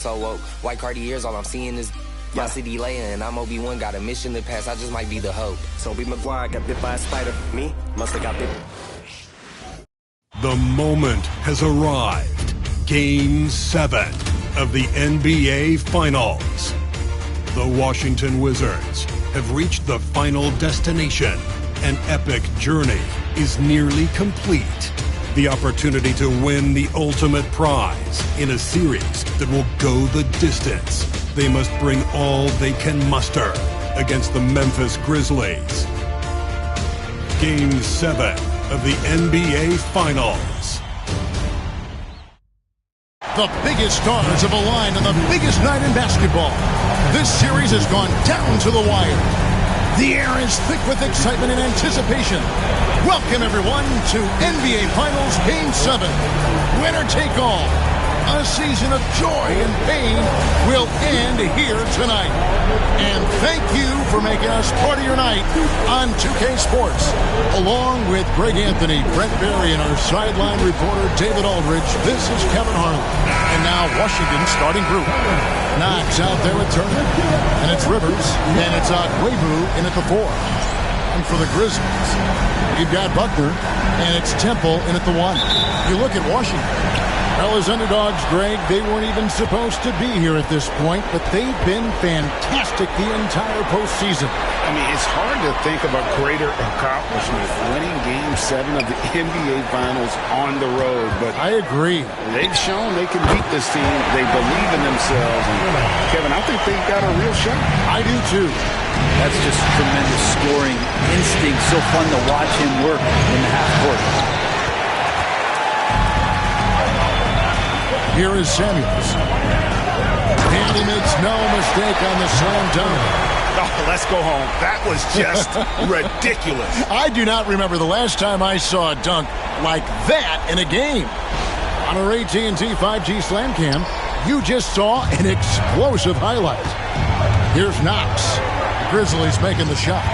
So woke, white Cartiers, all I'm seeing is my city laying, and I'm OB1, got a mission to pass, I just might be the hope. Toby Maguire got bit by a spider. Me? Must have got bit. The moment has arrived. Game 7 of the NBA Finals. The Washington Wizards have reached the final destination. An epic journey is nearly complete. The opportunity to win the ultimate prize in a series that will go the distance. They must bring all they can muster against the Memphis Grizzlies. Game 7 of the NBA Finals. The biggest stars have aligned on the biggest night in basketball. This series has gone down to the wire. The air is thick with excitement and anticipation. Welcome, everyone, to NBA Finals Game 7. Winner take all. A season of joy and pain will end here tonight. And thank you for making us part of your night on 2K Sports. Along with Greg Anthony, Brent Barry, and our sideline reporter David Aldridge, this is Kevin Harlan. And now Washington's starting group. Knox out there with Turner. And it's Rivers. And it's Agwebu in at the 4. And for the Grizzlies, you've got Buckner. And it's Temple in at the 1. You look at Washington. Well, as underdogs, Greg, they weren't even supposed to be here at this point, but they've been fantastic the entire postseason. I mean, it's hard to think of a greater accomplishment, winning Game 7 of the NBA Finals on the road. But I agree. They've shown they can beat this team. They believe in themselves. And Kevin, I think they've got a real shot. I do, too. That's just tremendous scoring instinct. So fun to watch him work in the half court. Here is Samuels. And he makes no mistake on the slam dunk. Oh, let's go home. That was just ridiculous. I do not remember the last time I saw a dunk like that in a game. On our AT&T 5G Slam Cam, you just saw an explosive highlight. Here's Knox. The Grizzlies making the shot.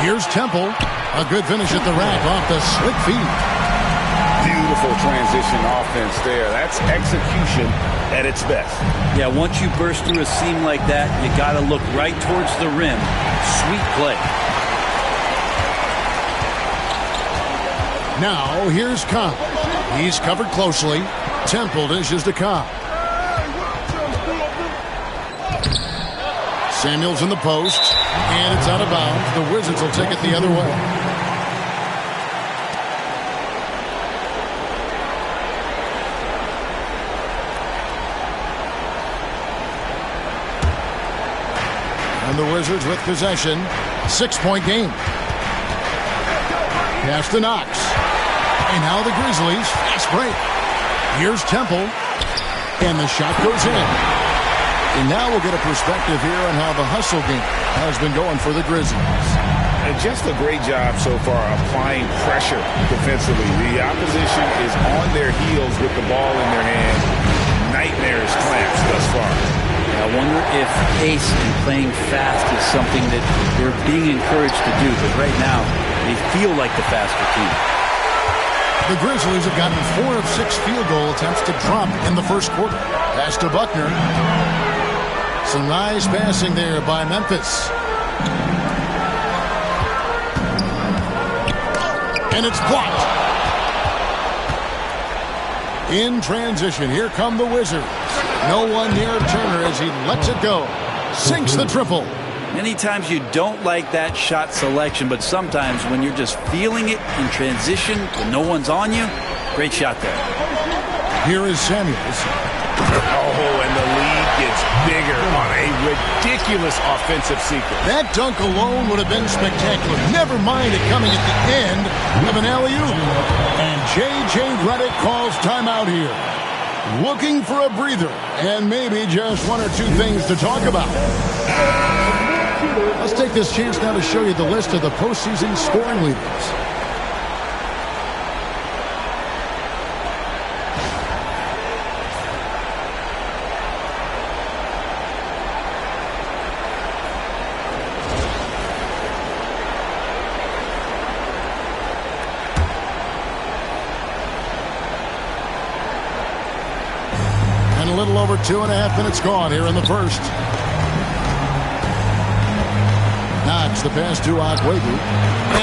Here's Temple. A good finish at the rack off the slick feed. Beautiful transition offense there. That's execution at its best. Yeah, once you burst through a seam like that, you got to look right towards the rim. Sweet play. Now, here's Cobb. He's covered closely. Temple dishes to Cobb. Samuels in the post, and it's out of bounds. The Wizards will take it the other way. And the Wizards with possession. 6-point game. Pass to Knox. And now the Grizzlies. Fast break. Here's Temple. And the shot goes in. And now we'll get a perspective here on how the hustle game has been going for the Grizzlies. And just a great job so far applying pressure defensively. The opposition is on their heels with the ball in their hands. Nightmarish clamps thus far. I wonder if pace and playing fast is something that they're being encouraged to do. But right now, they feel like the faster team. The Grizzlies have gotten 4 of 6 field goal attempts to drop in the first quarter. Pass to Buckner. Some nice passing there by Memphis. And it's blocked. In transition, here come the Wizards. No one near Turner as he lets it go. Sinks the triple. Many times you don't like that shot selection, but sometimes when you're just feeling it in transition when no one's on you, great shot there. Here is Samuels. Oh, and the lead gets bigger on a ridiculous offensive sequence. That dunk alone would have been spectacular. Never mind it coming at the end of an alley-oop. And J.J. Redick calls timeout here. Looking for a breather and maybe just 1 or 2 things to talk about. Let's take this chance now to show you the list of the postseason scoring leaders. a little over 2.5 minutes gone here in the first. Knox the pass to Aguegu.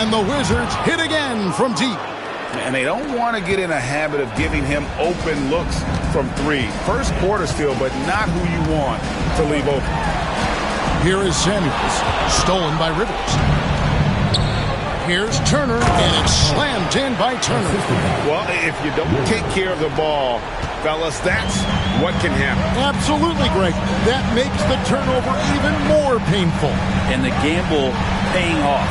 And the Wizards hit again from deep. And they don't want to get in a habit of giving him open looks from three. First quarter still, but not who you want to leave open. Here is Samuels, stolen by Rivers. Here's Turner, and it's slammed in by Turner. Well, if you don't take care of the ball, fellas, that's what can happen. Absolutely, Greg. That makes the turnover even more painful. And the gamble paying off.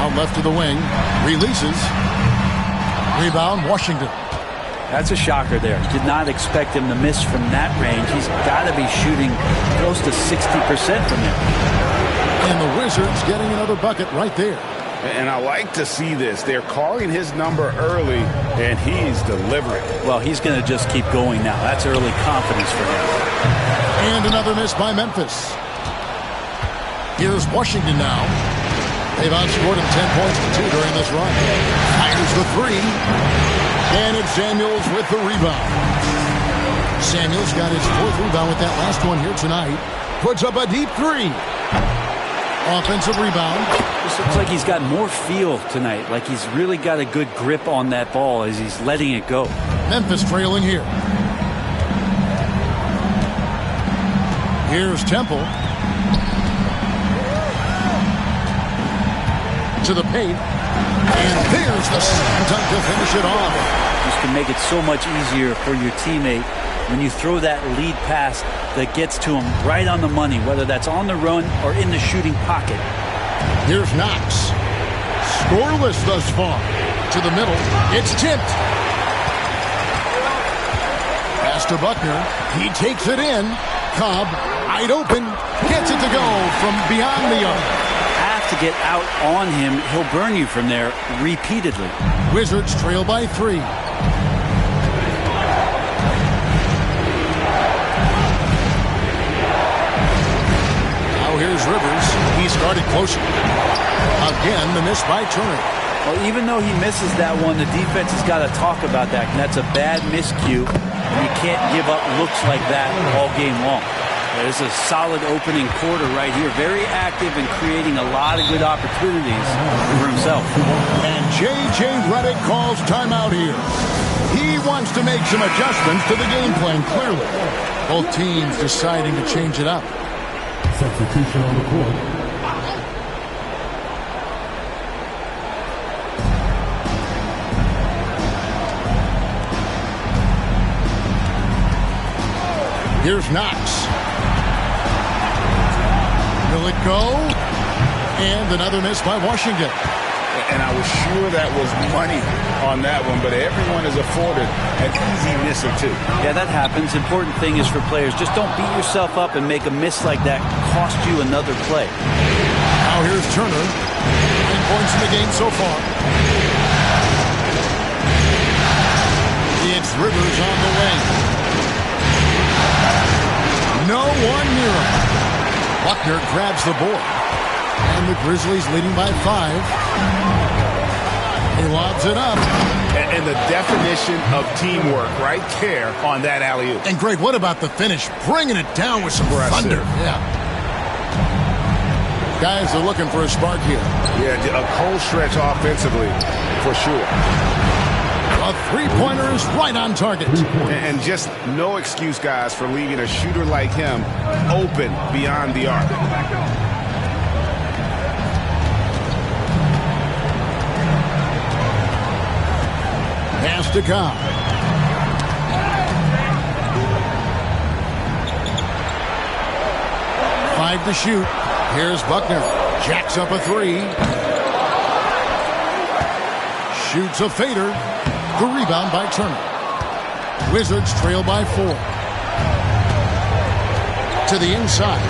Out left to the wing, releases. Rebound, Washington. That's a shocker there. Did not expect him to miss from that range. He's got to be shooting close to 60% from there. And the Wizards getting another bucket right there. And I like to see this. They're calling his number early, and he's delivering. Well, he's going to just keep going now. That's early confidence for him. And another miss by Memphis. Here's Washington now. They've outscored him 10 points to 2 during this run. Fires the three. And it's Samuels with the rebound. Samuels got his 4th rebound with that last one here tonight. Puts up a deep three. Offensive rebound. This looks like he's got more feel tonight. Like he's really got a good grip on that ball as he's letting it go. Memphis trailing here. Here's Temple. To the paint. And there's the slam dunk to finish it off. This can make it so much easier for your teammate when you throw that lead pass that gets to him right on the money, whether that's on the run or in the shooting pocket. Here's Knox. Scoreless thus far. To the middle. It's tipped. Pass to Buckner. He takes it in. Cobb, wide open. Gets it to go from beyond the arc. Have to get out on him. He'll burn you from there repeatedly. Wizards trail by 3. Here's Rivers. He started closer. Again, the miss by Turner. Well, even though he misses that one, the defense has got to talk about that. And that's a bad miscue. And you can't give up looks like that all game long. There's a solid opening quarter right here. Very active and creating a lot of good opportunities for himself. And J.J. Redick calls timeout here. He wants to make some adjustments to the game plan, clearly. Both teams deciding to change it up. Substitution on the court. Here's Knox. Will it go? And another miss by Washington. And I was sure that was money on that one, but everyone is afforded an easy miss or two. Yeah, that happens. Important thing is for players, just don't beat yourself up and make a miss like that cost you another play. Now here's Turner. 9 points in the game so far. It's Rivers on the wing. No one near him. Buckner grabs the board. And the Grizzlies leading by 5. He lobs it up. And the definition of teamwork right there on that alley-oop. And Greg, what about the finish? Bringing it down with some thunder. Yeah. Guys are looking for a spark here. Yeah, a cold stretch offensively for sure. A three-pointer is right on target. And just no excuse, guys, for leaving a shooter like him open beyond the arc. Pass to Cobb. Five to shoot. Here's Buckner. Jacks up a 3. Shoots a fader. The rebound by Turner. Wizards trail by 4. To the inside.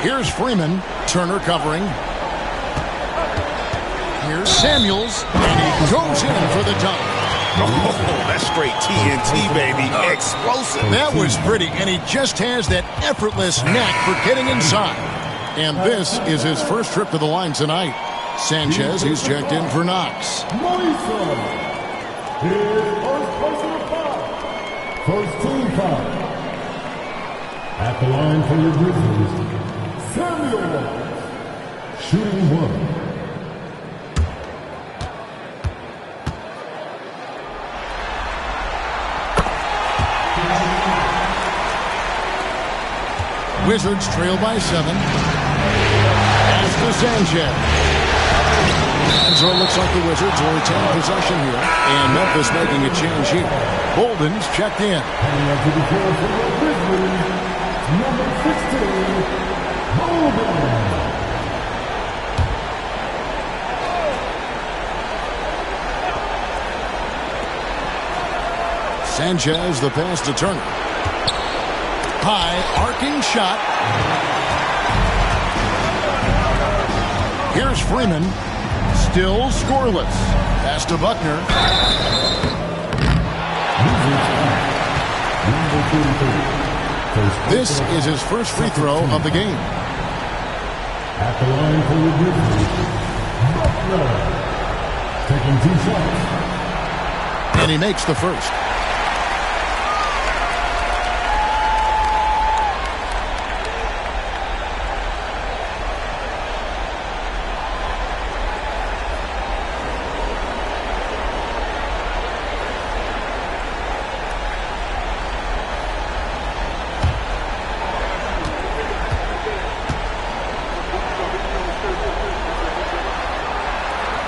Here's Freeman. Turner covering. Here's Samuels. And he goes in for the dunk. Oh, that's straight TNT, baby. Explosive. That was pretty, and he just has that effortless knack for getting inside. And this is his first trip to the line tonight. Sanchez, he's checked in for Knox. First team foul. At the line for your Grizzlies, Samuel. Shooting one. Wizards trail by 7. Pass to Sanchez. And so it looks like the Wizards will retain possession here. And Memphis making a change here. Bolden's checked in. Coming up to the floor for the Grizzlies, number 16, Bolden. Sanchez, the pass to Turner. High, arcing shot. Here's Freeman. Still scoreless. Pass to Buckner. This is his first free throw of the game. At the line for the Grizzlies, Buckner. Taking 2 shots. And he makes the first.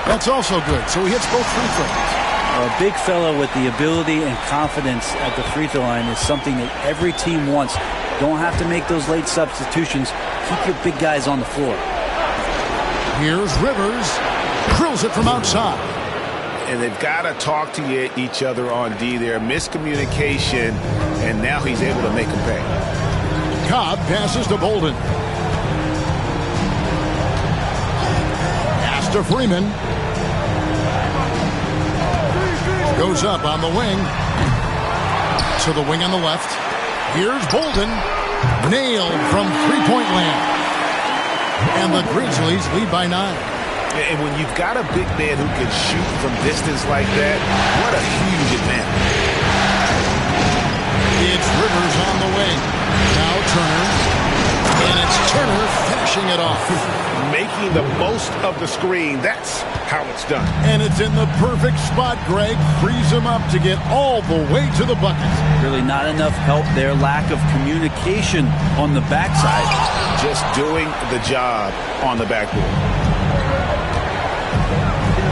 That's also good. So he hits both free throws. A big fella with the ability and confidence at the free throw line is something that every team wants. Don't have to make those late substitutions. Keep your big guys on the floor. Here's Rivers. Drills it from outside. And they've got to talk to each other on D there. Miscommunication, and now he's able to make them pay. Cobb passes to Bolden. Pass to Freeman. Goes up on the wing. To the wing on the left. Here's Bolden. Nailed from three-point land. And the Grizzlies lead by 9. And when you've got a big man who can shoot from distance like that, what a huge advantage. It's Rivers on the wing. Now Turner. And it's Turner finishing it off. Making the most of the screen. That's how it's done. And it's in the perfect spot, Greg. Frees him up to get all the way to the bucket. Really not enough help there. Lack of communication on the backside. Just doing the job on the backboard.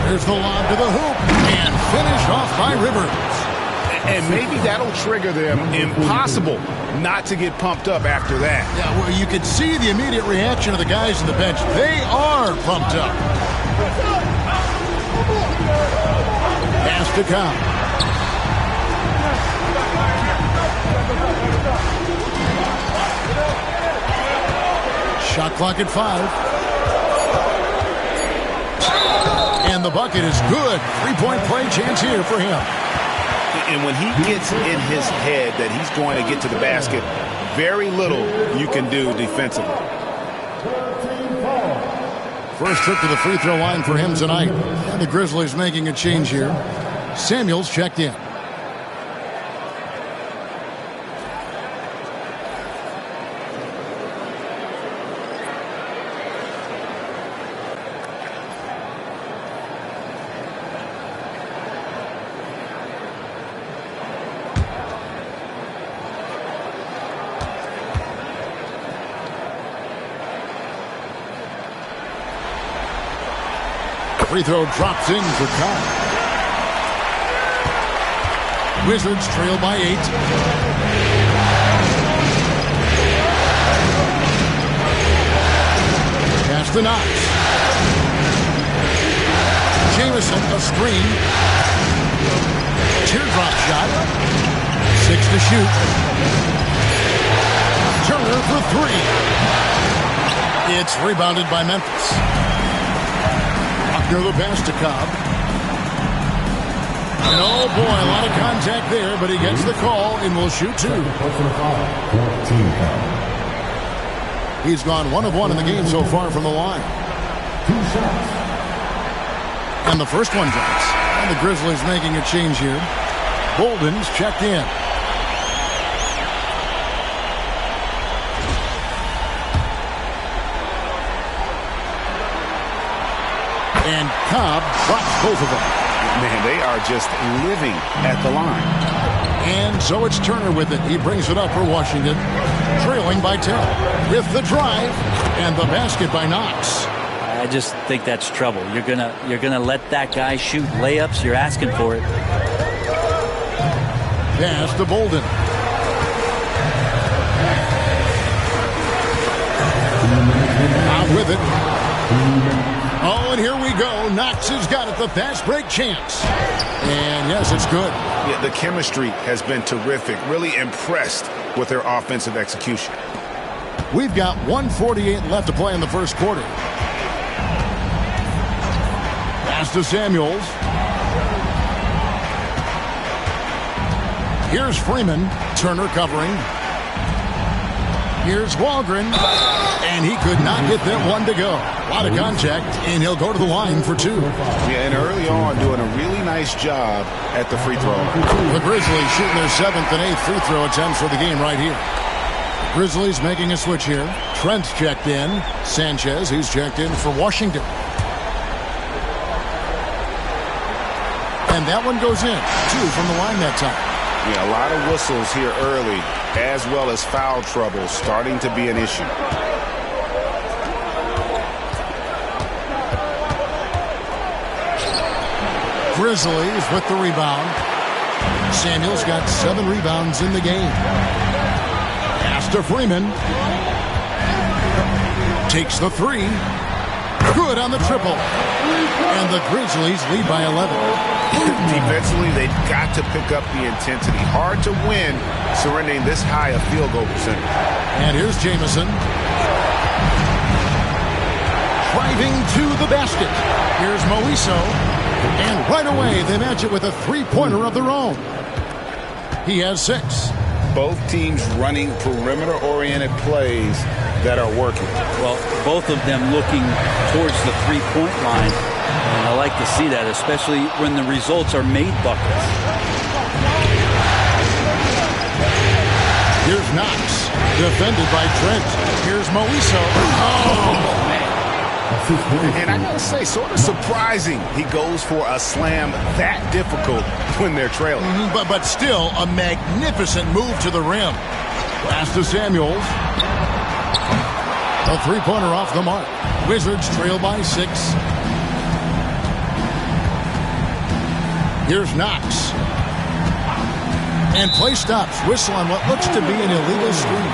There's the lob to the hoop. And finished off by Rivers. And maybe that'll trigger them. Impossible not to get pumped up after that. Yeah, well, you could see the immediate reaction of the guys on the bench. They are pumped up. Pass to Cobb. Shot clock at 5. And the bucket is good. 3-point play chance here for him. And when he gets in his head that he's going to get to the basket, very little you can do defensively. First trip to the free throw line for him tonight. And the Grizzlies making a change here. Samuel's checked in. Free throw drops in for Cobb. Wizards trail by 8. Pass to Knox. Jamison, a screen. Teardrop shot. 6 to shoot. Turner for 3. It's rebounded by Memphis. The pass to Cobb. And oh boy, a lot of contact there, but he gets the call and will shoot 2. He's gone 1 of 1 in the game so far from the line. 2 shots. And the first one drops. And the Grizzlies making a change here. Bolden's checked in. And Cobb drops both of them. Man, they are just living at the line. And so it's Turner with it. He brings it up for Washington, trailing by 10 with the drive and the basket by Knox. I just think that's trouble. You're gonna let that guy shoot layups. You're asking for it. Pass to Bolden. Out with it. Oh, and here we go. Knox has got it. The fast break chance. And yes, it's good. Yeah, the chemistry has been terrific. Really impressed with their offensive execution. We've got 1:48 left to play in the first quarter. Pass to Samuels. Here's Freeman. Turner covering. Here's Walgren. And he could not get that one to go. A lot of contact, and he'll go to the line for two. Yeah, and early on doing a really nice job at the free throw line. The Grizzlies shooting their 7th and 8th free throw attempts for the game right here. Grizzlies making a switch here. Trent's checked in. Sanchez, he's checked in for Washington. And that one goes in. 2 from the line that time. Yeah, a lot of whistles here early, as well as foul trouble starting to be an issue. Grizzlies with the rebound. Samuels got 7 rebounds in the game. Pass to Freeman. Takes the 3. Good on the triple. And the Grizzlies lead by 11. Defensively, they've got to pick up the intensity. Hard to win surrendering this high a field goal percentage. And here's Jamison. Driving to the basket. Here's Moiso. And right away, they match it with a three-pointer of their own. He has 6. Both teams running perimeter-oriented plays that are working. Well, both of them looking towards the three-point line. And I like to see that, especially when the results are made buckets. Here's Knox. Defended by Trent. Here's Moiso. Oh, man. And I gotta say, sort of surprising he goes for a slam that difficult when they're trailing. But still a magnificent move to the rim. Pass to Samuels. A three-pointer off the mark. Wizards trail by 6. Here's Knox. And play stops. Whistle on what looks to be an illegal screen.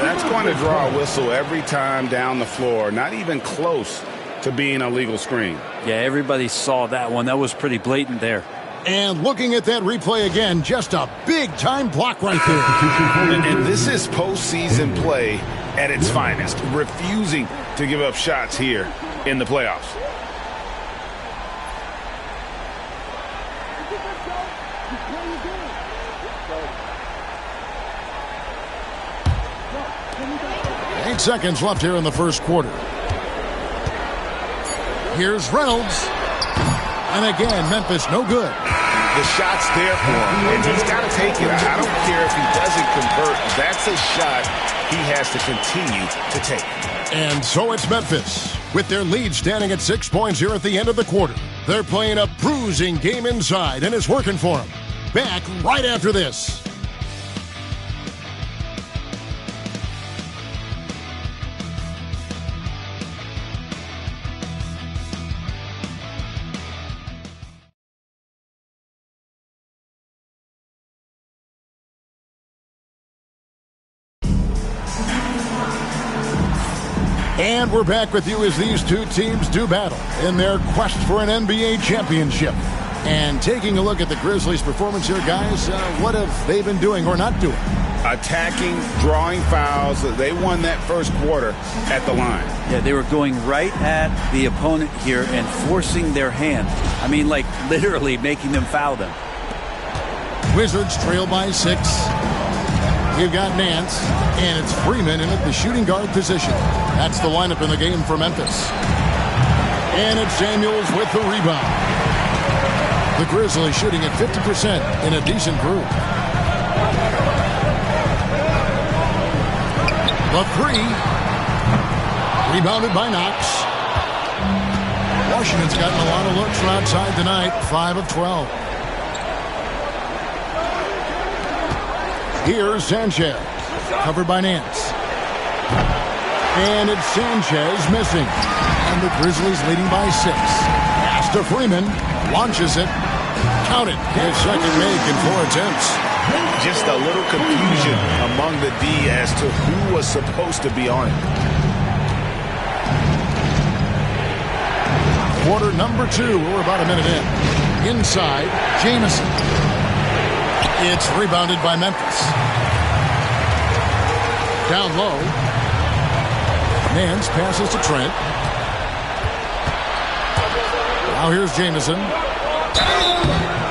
That's going to draw a whistle every time down the floor. Not even close to being a legal screen. Yeah, everybody saw that one. That was pretty blatant there. And looking at that replay again, just a big-time block right there. And this is postseason play at its finest. Refusing to give up shots here in the playoffs. Seconds left here in the first quarter. Here's Reynolds. And again, Memphis no good. The shot's there for him, and he's got to take it. I don't care if he doesn't convert. That's a shot he has to continue to take. And so it's Memphis, with their lead standing at 6 points here at the end of the quarter. They're playing a bruising game inside, and it's working for them. Back right after this. And we're back with you as these two teams do battle in their quest for an NBA championship. And taking a look at the Grizzlies' performance here, guys, what have they been doing or not doing? Attacking, drawing fouls. They won that first quarter at the line. Yeah, they were going right at the opponent here and forcing their hand. I mean, like literally making them foul them. Wizards trail by 6. You've got Nance, and it's Freeman in at the shooting guard position. That's the lineup in the game for Memphis. And it's Samuels with the rebound. The Grizzlies shooting at 50% in a decent group. The three. Rebounded by Knox. Washington's gotten a lot of looks from outside tonight. 5 of 12. Here's Sanchez. Covered by Nance. And it's Sanchez missing. And the Grizzlies leading by 6. Pass to Freeman. Launches it. Count it. His second make in 4 attempts. Just a little confusion among the D as to who was supposed to be on it. Quarter number 2. We're about a minute in. Inside, Jamison. It's rebounded by Memphis. Down low. Nance passes to Trent. Now here's Jamison.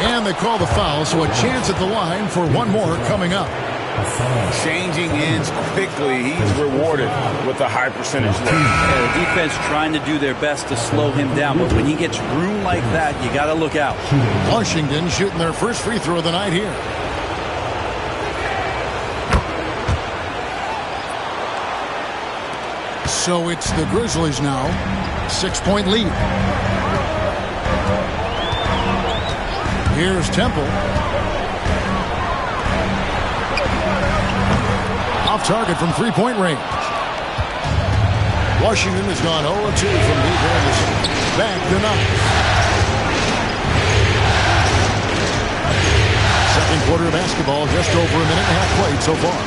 And they call the foul, so a chance at the line for one more coming up. Changing ends quickly. He's rewarded with a high percentage look. The defense trying to do their best to slow him down, but when he gets room like that, you got to look out. Washington shooting their first free throw of the night here. So it's the Grizzlies now. 6-point lead. Here's Temple. Off target from three-point range. Washington has gone 0-2 from deep Anderson. Back to Knox. Second quarter of basketball, just over a minute and a half played so far.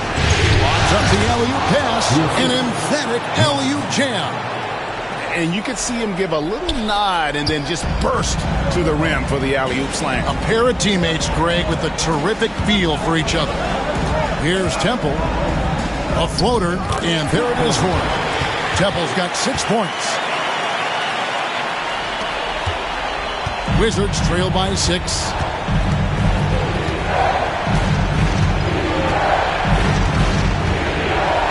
Lobs up the alley-oop pass. An emphatic alley-oop jam. And you could see him give a little nod and then just burst to the rim for the alley-oop slam. A pair of teammates, Greg, with a terrific feel for each other. Here's Temple. A floater, and there it is for him. Temple's got 6 points. Wizards trail by 6.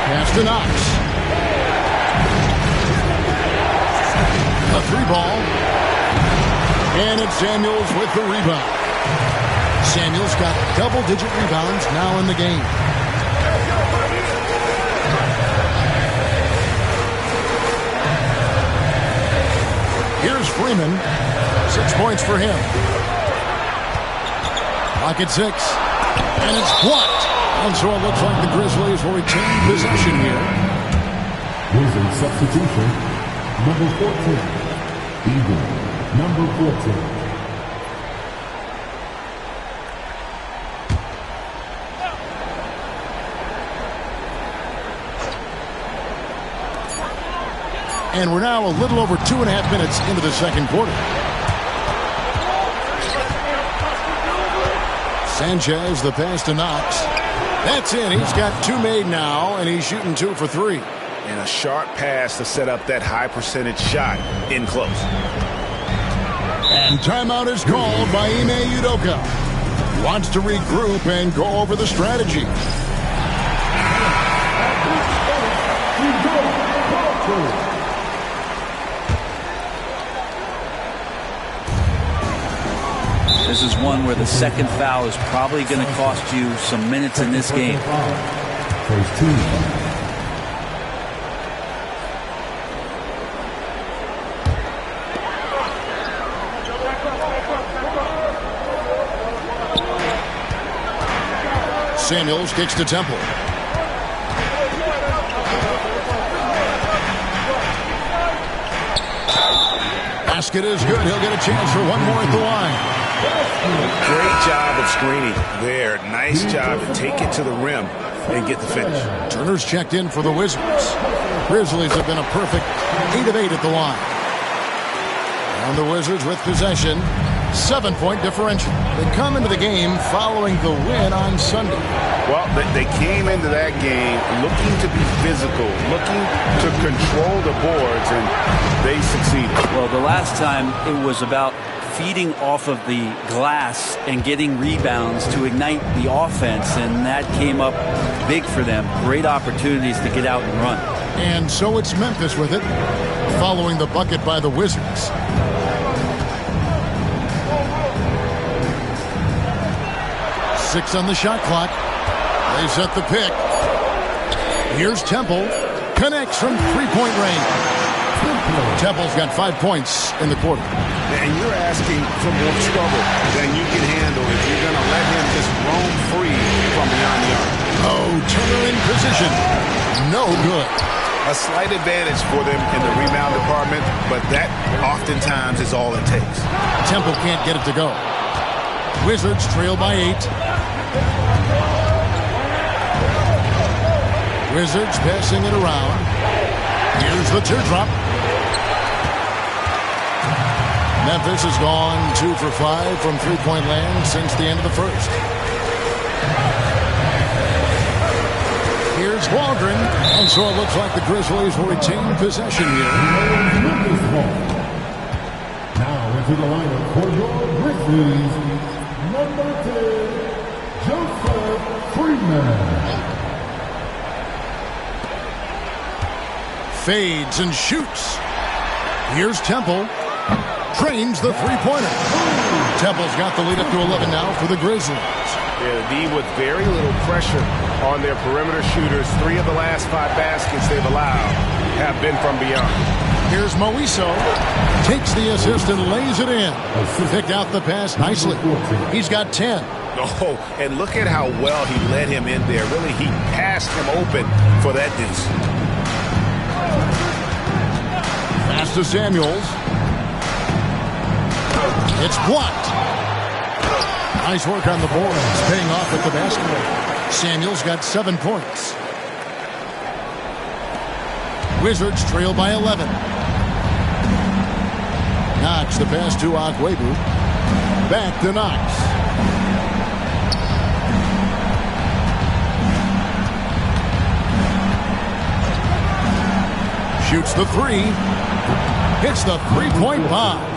Pass to Knox. A 3-ball. And it's Samuels with the rebound. Samuels got double-digit rebounds now in the game. Here's Freeman. 6 points for him. Clock at 6. And it's blocked. And so it looks like the Grizzlies will retain possession here. Wizard substitution. Number 14. Eagle. Number 14. And we're now a little over 2.5 minutes into the second quarter. Sanchez, the pass to Knox. That's it. He's got 2 made now, and he's shooting 2 for 3. And a sharp pass to set up that high percentage shot in close. And timeout is called by Ime Udoka. Wants to regroup and go over the strategy. This is one where the second foul is probably going to cost you some minutes in this game. First team. Samuels kicks to Temple. Basket is good. He'll get a chance for one more at the line. Great job of screening there. Nice job to take it to the rim and get the finish. Turner's checked in for the Wizards. Grizzlies have been a perfect 8 of 8 at the line. And the Wizards with possession. 7-point differential. They come into the game following the win on Sunday. Well, they came into that game looking to be physical, looking to control the boards, and they succeeded. Well, the last time it was about feeding off of the glass and getting rebounds to ignite the offense, and that came up big for them. Great opportunities to get out and run. And so it's Memphis with it. following the bucket by the Wizards. Six on the shot clock. They set the pick. Here's Temple. Connects from three-point range. Temple's got 5 points in the quarter. And you're asking for more trouble than you can handle if you're going to let him just roam free from beyond the arc. Oh, Turner in position. No good. A slight advantage for them in the rebound department, but that oftentimes is all it takes. Temple can't get it to go. Wizards trail by 8. Wizards passing it around. Here's the teardrop. Memphis has gone 2 for 5 from three-point land since the end of the first. Here's Waldron, and so it looks like the Grizzlies will retain possession here. Now into the lineup for your Grizzlies, number 10, Joseph Freeman. Fades and shoots. Here's Temple. Trains the three-pointer. Temple's got the lead up to 11 now for the Grizzlies. Yeah, the D with very little pressure on their perimeter shooters. 3 of the last 5 baskets they've allowed have been from beyond. Here's Moiso. Takes the assist and lays it in. Picked out the pass nicely. He's got 10. Oh, and look at how well he led him in there. Really, he passed him open for that deuce. Pass to Samuels. It's blocked. Nice work on the boards, paying off at the basket. Samuels got 7 points. Wizards trail by 11. Knox the pass to Agwebu. Back to Knox. Shoots the 3. Hits the three-point bomb.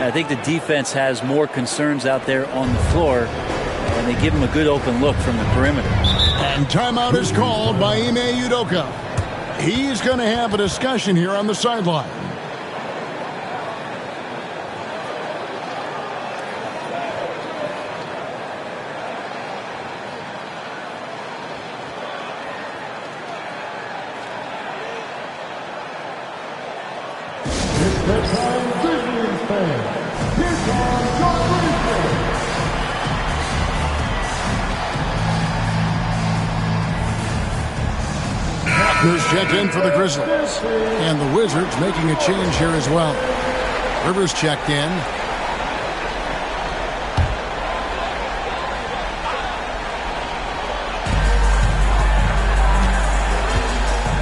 I think the defense has more concerns out there on the floor, and they give him a good open look from the perimeter. And timeout is called by Ime Udoka. He's going to have a discussion here on the sideline. Who's checked in for the Grizzlies. And the Wizards making a change here as well. Rivers checked in.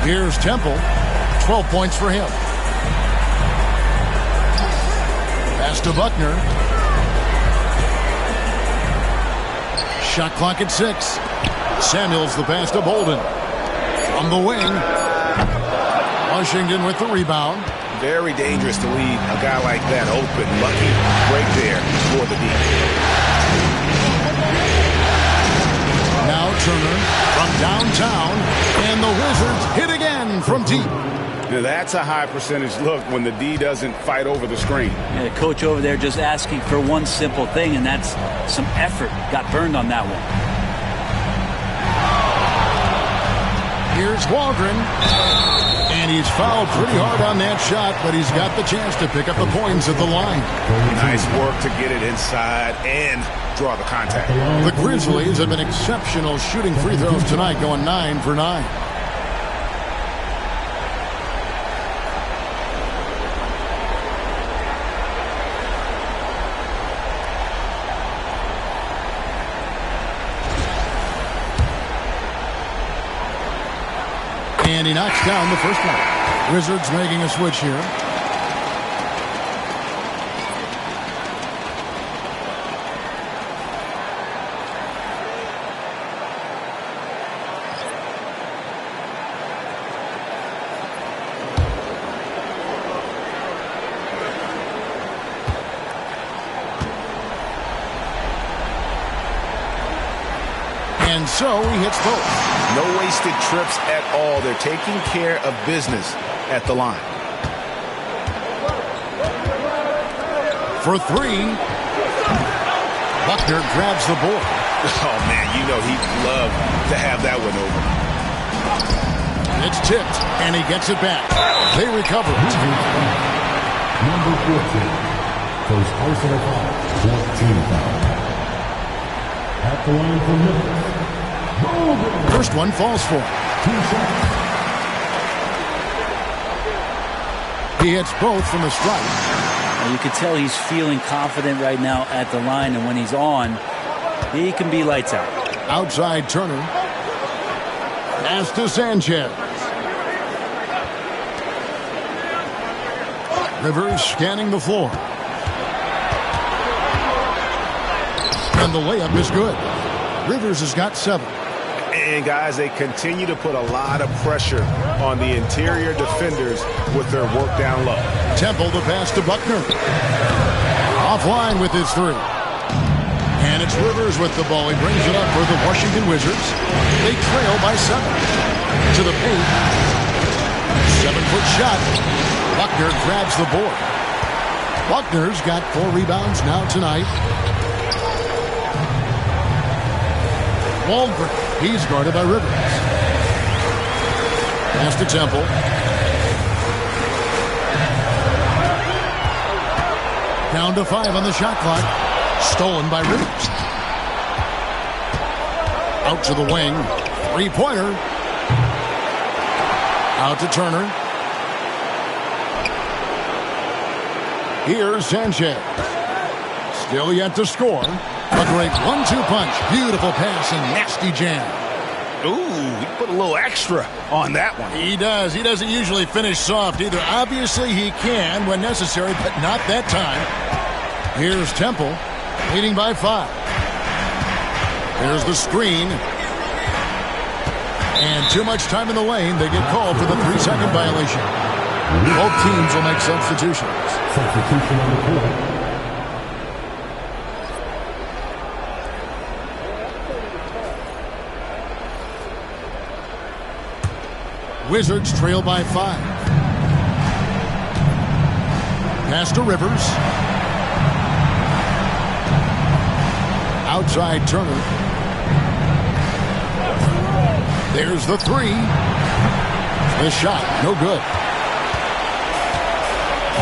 Here's Temple. 12 points for him. Pass to Buckner. Shot clock at 6. Samuels the pass to Bolden. From the wing. Washington with the rebound. Very dangerous to leave a guy like that open. Lucky break there for the D. Now Turner from downtown. And the Wizards hit again from deep. Now that's a high percentage look when the D doesn't fight over the screen. And the coach over there just asking for one simple thing, and that's some effort. Got burned on that one. Here's Waldron. And he's fouled pretty hard on that shot, but he's got the chance to pick up the points at the line. Nice work to get it inside and draw the contact. The Grizzlies have been exceptional shooting free throws tonight, going 9 for 9. And he knocks down the first one. Wizards making a switch here. And so he hits both. No wasted trips at all. They're taking care of business at the line. for three. Buckner grabs the board. Oh, man, you know he'd love to have that one over. It's tipped, and he gets it back. They recover it. Number 14. Goes personal foul. 14 foul. At the line for Memphis. First one falls for him. 2 shots. He hits both from the strike. Well, you can tell he's feeling confident right now at the line, and when he's on, he can be lights out. Outside Turner. Pass to Sanchez. Rivers scanning the floor. And the layup is good. Rivers has got 7. And, guys, they continue to put a lot of pressure on the interior defenders with their work down low. Temple the pass to Buckner. Offline with his 3. And it's Rivers with the ball. He brings it up for the Washington Wizards. They trail by 7. To the paint. 7-foot shot. Buckner grabs the board. Buckner's got 4 rebounds now tonight. Waldron. He's guarded by Rivers. Pass to Temple. Down to 5 on the shot clock. Stolen by Rivers. Out to the wing. 3-pointer. Out to Turner. Here's Sanchez. Still yet to score. A great 1-2 punch. Beautiful pass and nasty jam. Ooh, he put a little extra on that one. He does. He doesn't usually finish soft either. Obviously, he can when necessary, but not that time. Here's Temple, leading by 5. There's the screen. And too much time in the lane. They get called for the 3-second violation. Both teams will make substitutions. Substitution on the court. Wizards trail by 5. Pass to Rivers. Outside Turner. There's the 3. The shot, no good.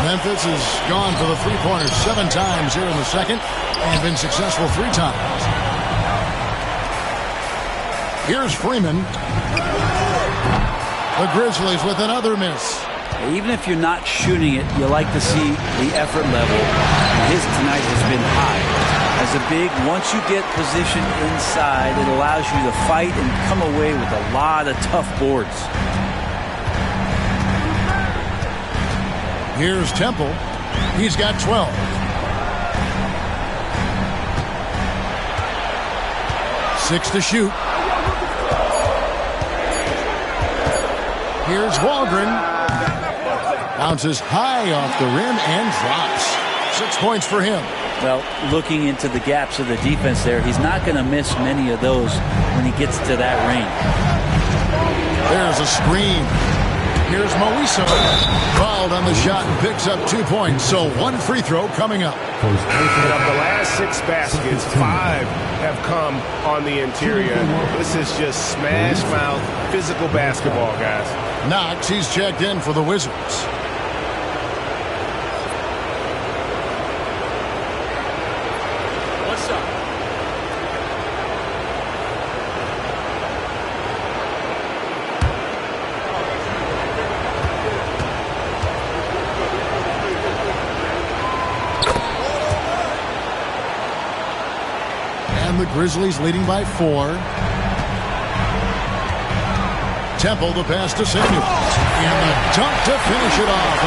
Memphis has gone for the 3-pointers 7 times here in the second and been successful 3 times. Here's Freeman. The Grizzlies with another miss. Even if you're not shooting it, you like to see the effort level. His tonight has been high. As a big, once you get positioned inside, it allows you to fight and come away with a lot of tough boards. Here's Temple. He's got 12. Six to shoot. Here's Waldron. Bounces high off the rim and drops. 6 points for him. Well, looking into the gaps of the defense there, he's not going to miss many of those when he gets to that range. There's a screen. Here's Moiso. Fouled on the shot and picks up 2 points. So 1 free throw coming up. And of the last 6 baskets, 5 have come on the interior. This is just smash mouth, physical basketball, guys. Knox, he's checked in for the Wizards. What's up? And the Grizzlies leading by 4. Temple the pass to Samuel. And the dunk to finish it off.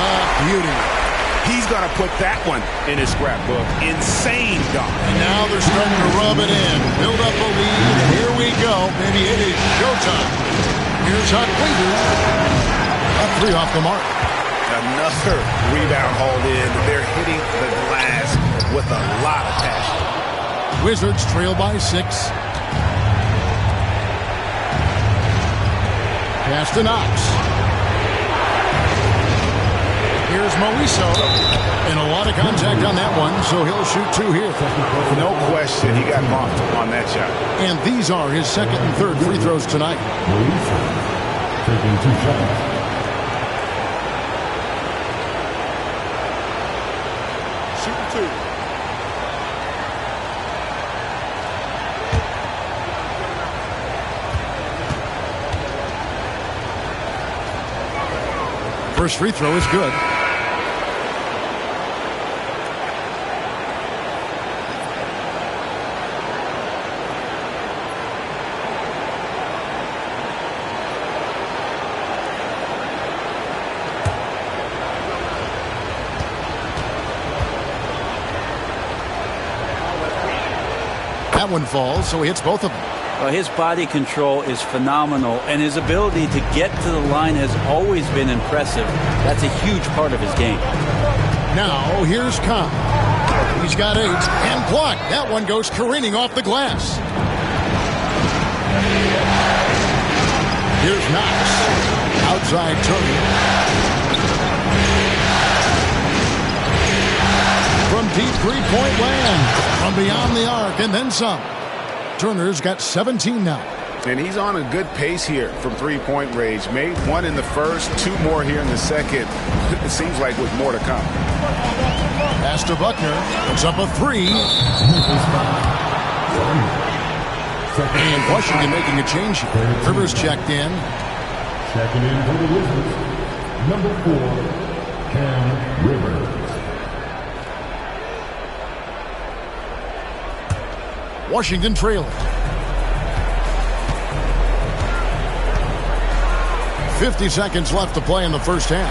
Beauty. He's going to put that one in his scrapbook. Insane dunk. And now they're starting to rub it in. Build up a lead. Here we go. Maybe it is showtime. Here's Huck Weaver. A 3 off the mark. Another rebound hauled in. They're hitting the glass with a lot of passion. Wizards trail by 6. Pass to Knox. Here's Moiso. And a lot of contact on that one, so he'll shoot 2 here. No question, he got bumped on that shot. And these are his second and third free throws tonight. Taking 2 shots. Shooting 2. First free throw is good. That one falls, so he hits both of them. Well, his body control is phenomenal, and his ability to get to the line has always been impressive. That's a huge part of his game. Now, here's Khan. He's got 8 and blocked. That one goes careening off the glass. Here's Knox. Outside Turner. From deep three-point land. From beyond the arc and then some. Turner's got 17 now. And he's on a good pace here from three-point range. Made 1 in the first, 2 more here in the second. It seems like with more to come. Pass to Buckner. Puts up a 3. And Washington making a change here. Rivers checked in. Checking in for the Wizards, number 4, Cam Rivers. Washington trailing. 50 seconds left to play in the first half.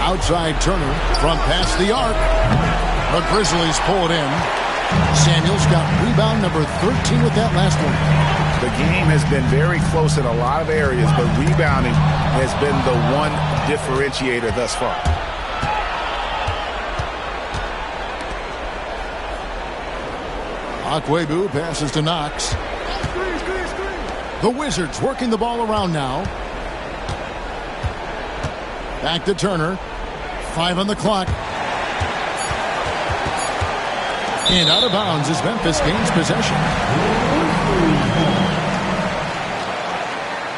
Outside Turner from past the arc. The Grizzlies pull it in. Samuels got rebound number 13 with that last one. The game has been very close in a lot of areas, but rebounding has been the one differentiator thus far. Akwebu passes to Knox. The Wizards working the ball around now. Back to Turner. 5 on the clock. And out of bounds as Memphis gains possession.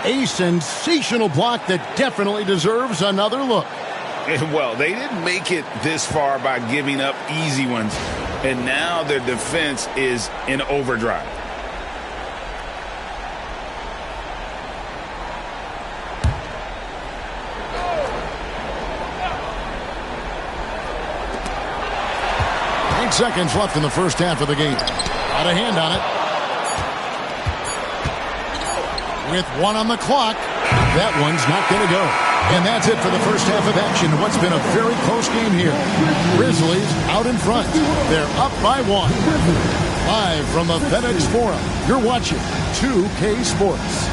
A sensational block that definitely deserves another look. Well, they didn't make it this far by giving up easy ones. And now their defense is in overdrive. Seconds left in the first half of the game. Got a hand on it. With 1 on the clock. That one's not going to go. And that's it for the first half of action. What's been a very close game here. Grizzlies out in front. They're up by 1. Live from the FedEx Forum, you're watching 2K Sports.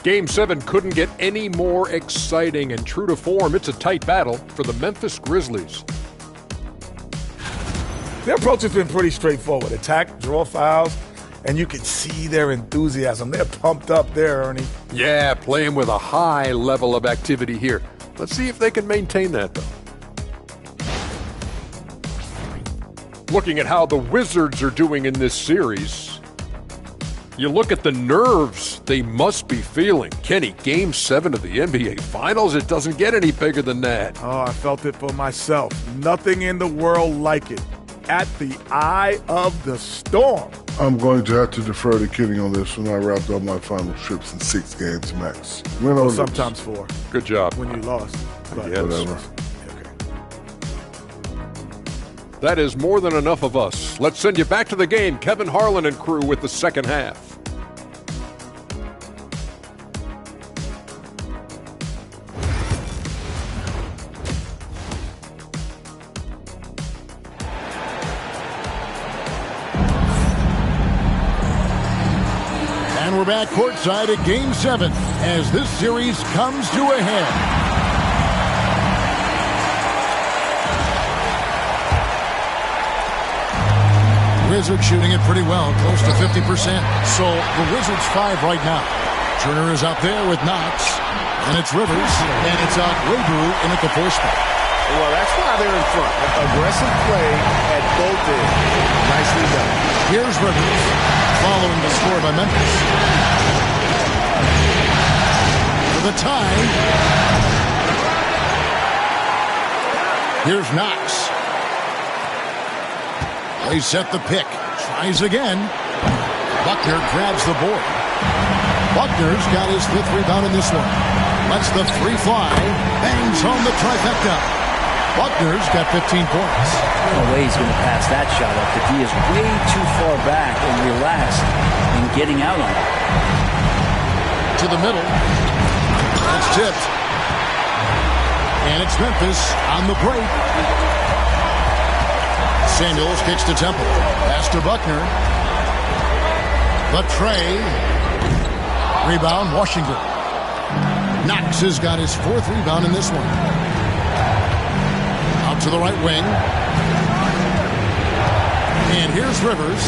Game 7 couldn't get any more exciting, and true to form, it's a tight battle for the Memphis Grizzlies. Their approach has been pretty straightforward. Attack, draw fouls, and you can see their enthusiasm. They're pumped up there, Ernie. Yeah, playing with a high level of activity here. Let's see if they can maintain that, though. Looking at how the Wizards are doing in this series, you look at the nerves they must be feeling. Kenny, Game 7 of the NBA Finals, it doesn't get any bigger than that. Oh, I felt it for myself. Nothing in the world like it. At the eye of the storm. I'm going to have to defer to Kenny on this when I wrapped up my final trips in 6 games max. Well, sometimes 4. Good job. When you lost. But yes. Whatever. Okay. That is more than enough of us. Let's send you back to the game. Kevin Harlan and crew with the second half. we're back courtside at Game 7 as this series comes to a head. Wizards shooting it pretty well, close to 50%. So the Wizards 5 right now. Turner is out there with Knox, and it's Rivers, and it's Webu in at the 4 spot. Well, that's why they're in front. Aggressive play at both ends. Nicely done. Here's Rivers, following the score by Memphis. For the tie. Here's Knox. They set the pick. Tries again. Buckner grabs the board. Buckner's got his 5th rebound in this one. Lets the 3 fly. Bangs home the trifecta. Buckner's got 15 points. No way he's going to pass that shot up. The D is way too far back and relaxed in getting out on it. To the middle. That's tipped. And it's Memphis on the break. Samuels kicks to Temple. Pass to Buckner. The tray. Rebound, Washington. Knox has got his 4th rebound in this one. Out to the right wing. And here's Rivers.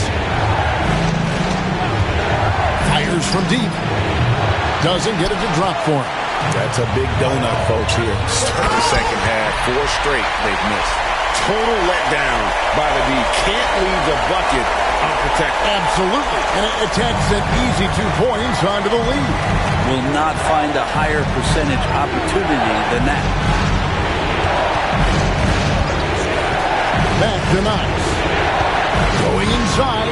Fires from deep. Doesn't get it to drop for him. That's a big donut, folks, here. Start the second half. 4 straight they've missed. Total letdown by the D. Can't leave the bucket unprotected. Absolutely. And it attacks an easy 2 points onto the lead. Will not find a higher percentage opportunity than that. Back to Knox. Going inside.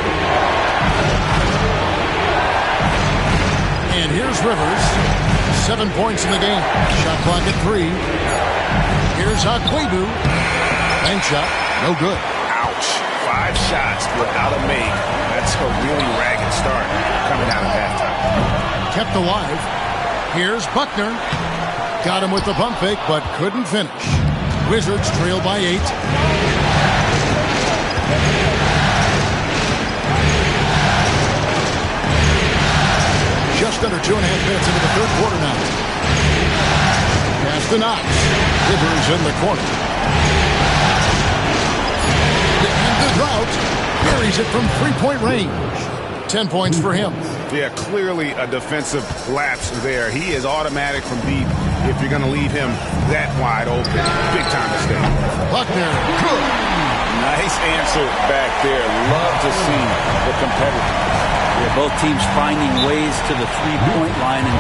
And here's Rivers. 7 points in the game. Shot clock at 3. Here's Webu. Bank shot. No good. Ouch. 5 shots without a make. That's a really ragged start coming out of halftime. Kept alive. Here's Buckner. Got him with the pump fake, but couldn't finish. Wizards trail by 8. Just under 2.5 minutes into the 3rd quarter now. Pass to Knox. Rivers in the corner. And the drought buries it from 3-point range. 10 points for him. Yeah, clearly a defensive lapse there. He is automatic from deep if you're going to leave him that wide open. Big time mistake. Buckner, good. Nice answer back there. Love to see the competitor. Yeah, both teams finding ways to the 3-point line and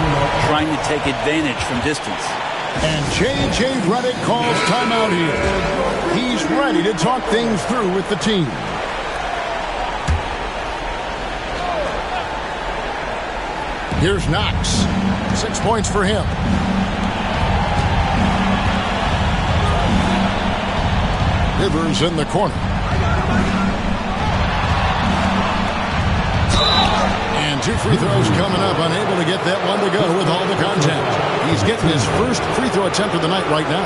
trying to take advantage from distance. And J.J. Redick calls timeout here. He's ready to talk things through with the team. Here's Knox. 6 points for him. Rivers in the corner. And 2 free throws coming up. Unable to get that one to go with all the contact. He's getting his first free throw attempt of the night right now.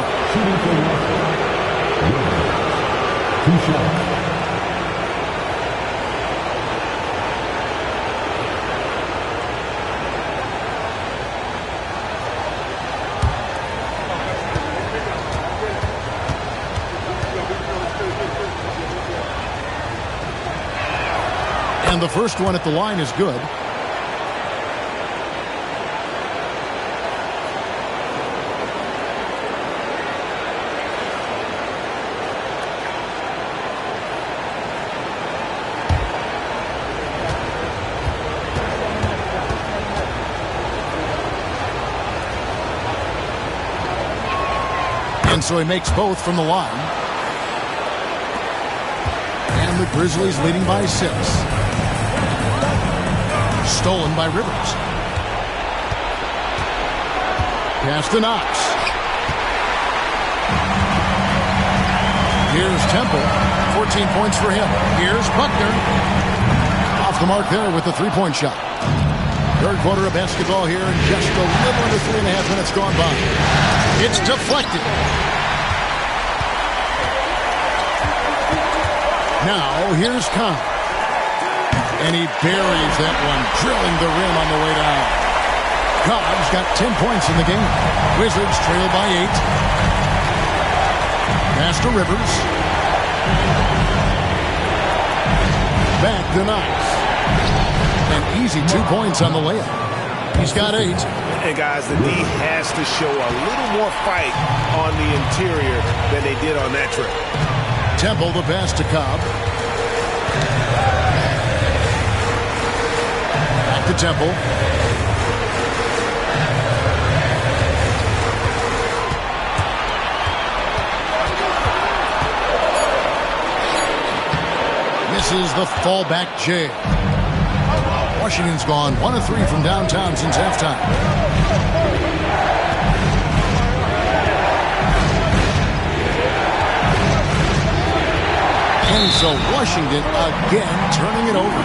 2 shots. And the first one at the line is good. And so he makes both from the line. And the Grizzlies leading by 6. Stolen by Rivers. Pass to Knox. Here's Temple. 14 points for him. Here's Buckner. Off the mark there with the 3-point shot. 3rd quarter of basketball here, and just a little under 3.5 minutes gone by. It's deflected. Now, here's Conn. And he buries that one, drilling the rim on the way down. Cobb's got 10 points in the game. Wizards trail by 8. Pass to Rivers. Back to Knox. An easy 2 points on the layup. He's got 8. And guys, the D has to show a little more fight on the interior than they did on that trip. Temple the pass to Cobb. Back to Temple. Misses the fallback jam. Washington's gone 1 of 3 from downtown since halftime. And so Washington again turning it over.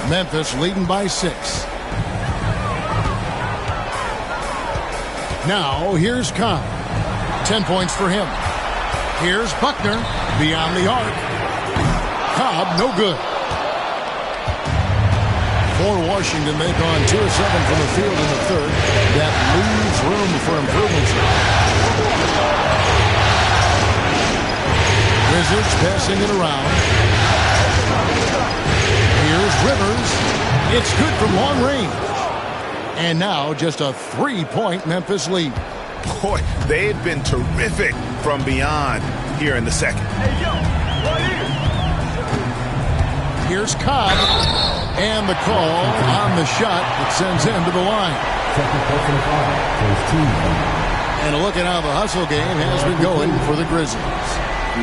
Memphis leading by 6. Now, here's Cobb. 10 points for him. Here's Buckner beyond the arc. Cobb, no good. For Washington, they've gone 2 of 7 from the field in the third. That leaves room for improvements. Wizards passing it around. Here's Rivers. It's good from long range. And now just a 3-point Memphis lead. Boy, they've been terrific from beyond here in the second. Here's Cobb. And the call on the shot that sends him to the line. And a look at how the hustle game has been going for the Grizzlies.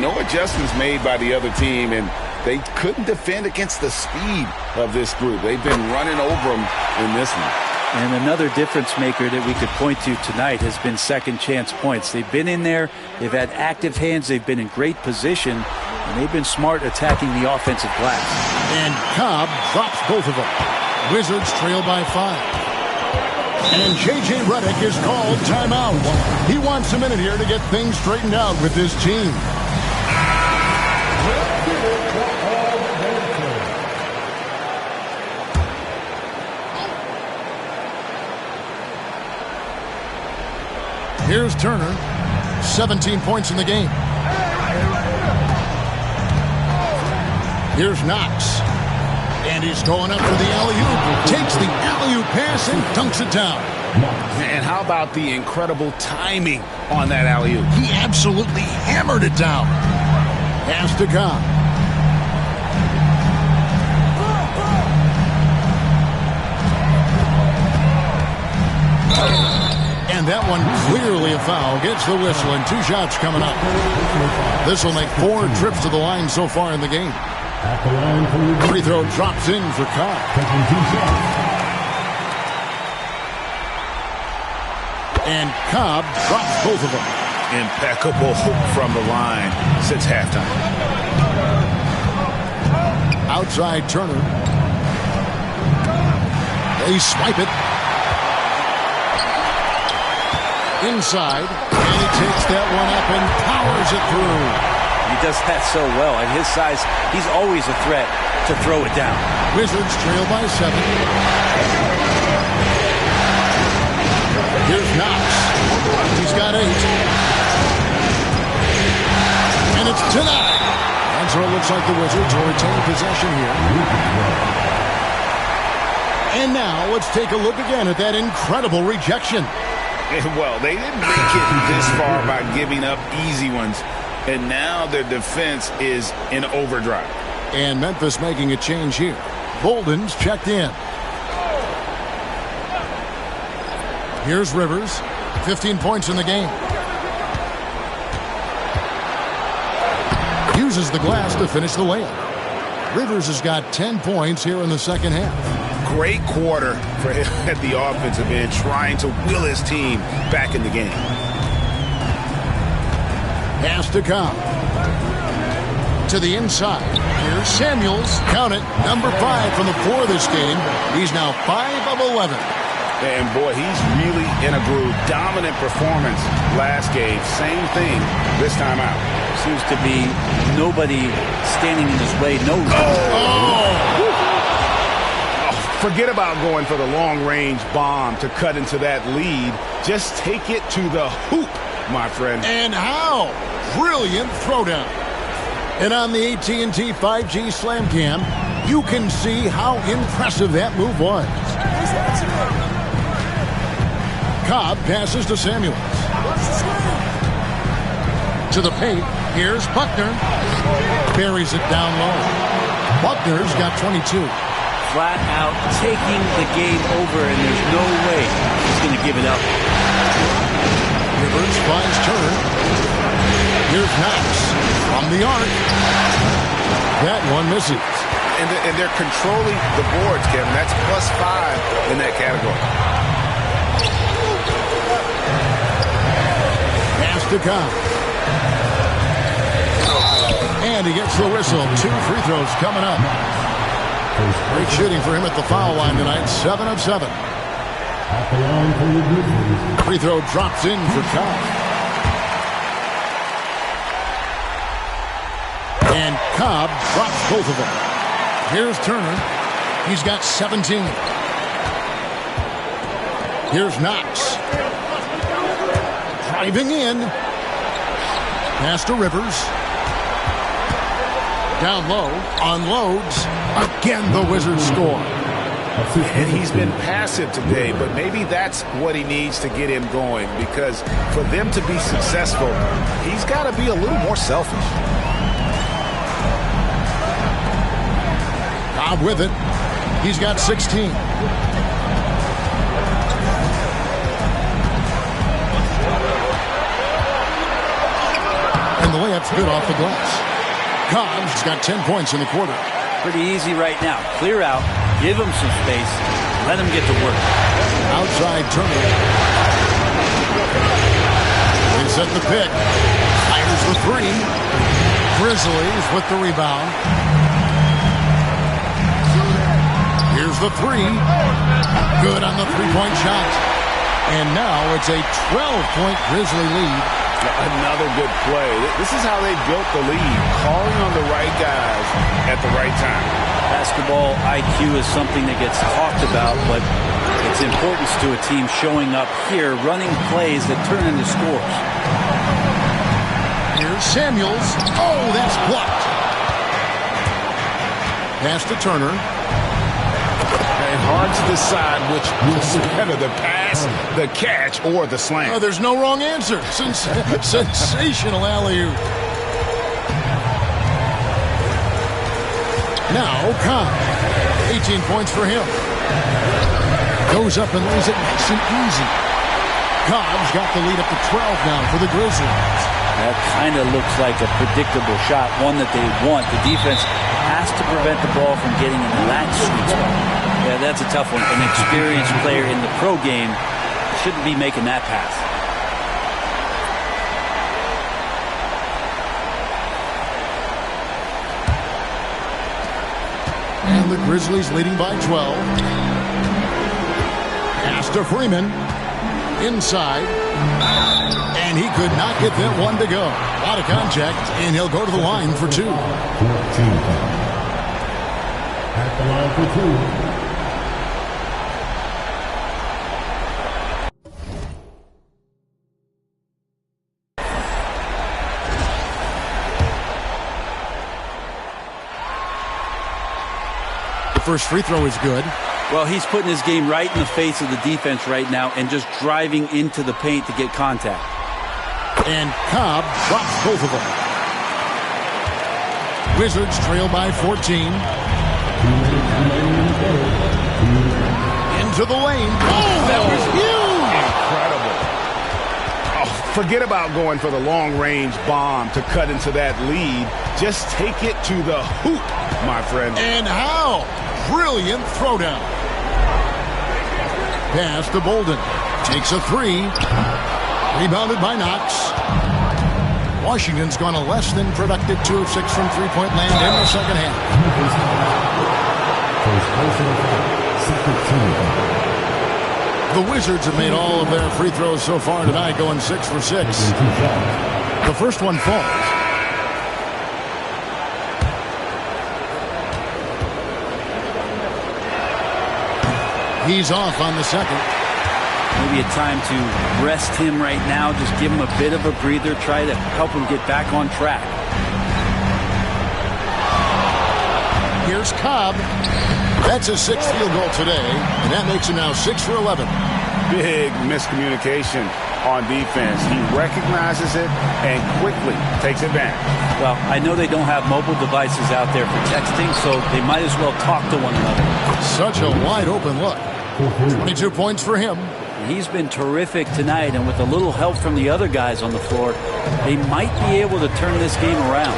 No adjustments made by the other team, and they couldn't defend against the speed of this group. They've been running over them in this one. And another difference maker that we could point to tonight has been second chance points. They've been in there. They've had active hands. They've been in great position. And they've been smart attacking the offensive glass. And Cobb drops both of them. Wizards trail by 5. And J.J. Redick is called timeout. He wants a minute here to get things straightened out with his team. Here's Turner. 17 points in the game. Here's Knox. And he's going up for the alley-oop. Takes the alley-oop pass and dunks it down. And how about the incredible timing on that alley-oop? He absolutely hammered it down. Pass to Cobb. And that one clearly a foul. Gets the whistle and 2 shots coming up. This will make 4 trips to the line so far in the game. Free throw drops in for Cobb. And Cobb drops both of them. Impeccable from the line since halftime. Outside Turner. They swipe it. Inside, and he takes that one up and powers it through. He does that so well. At his size, he's always a threat to throw it down. Wizards trail by 7. Here's Knox. He's got 8. And it's tonight. And so it looks like the Wizards will retain possession here. And now let's take a look again at that incredible rejection. Well, they didn't make it this far by giving up easy ones. And now their defense is in overdrive. And Memphis making a change here. Bolden's checked in. Here's Rivers. 15 points in the game. Uses the glass to finish the layup. Rivers has got 10 points here in the second half. Great quarter for him at the offensive end, trying to will his team back in the game. Pass to Cobb. To the inside. Here's Samuels. Count it. Number 5 from the floor this game. He's now 5 of 11. And boy, he's really in a groove. Dominant performance last game. Same thing this time out. Seems to be nobody standing in his way. No. Forget about going for the long-range bomb to cut into that lead. Just take it to the hoop, my friend. And how? Brilliant throwdown. And on the AT&T 5G Slam Cam, you can see how impressive that move was. Cobb passes to Samuels. To the paint. Here's Buckner. Buries it down low. Buckner's got 22. Flat out taking the game over, and there's no way he's going to give it up. Rivers finds Turner. Here's Knox from the arc. That one misses. And they're controlling the boards, Kevin. That's +5 in that category. Pass to Cobb. And he gets the whistle. 2 free throws coming up. Great shooting for him at the foul line tonight. 7 of 7. Free throw drops in for Cobb. And Cobb drops both of them. Here's Turner. He's got 17. Here's Knox. Driving in. Pass to Rivers. Down low, unloads. Again, the Wizards score. And he's been passive today, but maybe that's what he needs to get him going, because for them to be successful, he's got to be a little more selfish. Cobb with it. He's got 16. And the layup's good off the glass. Cobb's got 10 points in the quarter. Pretty easy right now. Clear out. Give him some space. Let him get to work. Outside Turner. They set the pick. Fires the 3. Grizzlies with the rebound. Here's the 3. Good on the three-point shot. And now it's a 12-point Grizzly lead. Another good play. This is how they built the lead, calling on the right guys at the right time. Basketball IQ is something that gets talked about, but its importance to a team showing up here, running plays that turn into scores. Here's Samuels. Oh, that's blocked. Pass to Turner. And hard to decide which was better, the pass, the catch, or the slam. Oh, there's no wrong answer. Sensational alley-oop. Now, Cobb. 18 points for him. Goes up and lays it nice and easy. Cobb's got the lead up to 12 now for the Grizzlies. That kind of looks like a predictable shot, one that they want. The defense has to prevent the ball from getting into that sweet spot. Yeah, that's a tough one. An experienced player in the pro game shouldn't be making that pass. And the Grizzlies leading by 12. Pass to Freeman. Inside. And he could not get that one to go. A lot of contact, and he'll go to the line for 2. 14. At the line for 2. First free throw is good. Well, he's putting his game right in the face of the defense right now and just driving into the paint to get contact. And Cobb drops both of them. Wizards trail by 14. Into the lane. Oh, that was huge! Incredible. Oh, forget about going for the long-range bomb to cut into that lead. Just take it to the hoop, my friend. And how? Brilliant throwdown. Pass to Bolden. Takes a 3. Rebounded by Knox. Washington's gone a less than productive 2 of 6 from three-point land in the second half. The Wizards have made all of their free throws so far tonight, going 6 for 6. The first one falls. He's off on the second. Maybe a time to rest him right now. Just give him a bit of a breather. Try to help him get back on track. Here's Cobb. That's his 6th field goal today, and that makes him now 6 for 11. Big miscommunication on defense. He recognizes it and quickly takes advantage. Well, I know they don't have mobile devices out there for texting, so they might as well talk to one another. Such a wide open look. 22 points for him. He's been terrific tonight, and with a little help from the other guys on the floor, they might be able to turn this game around.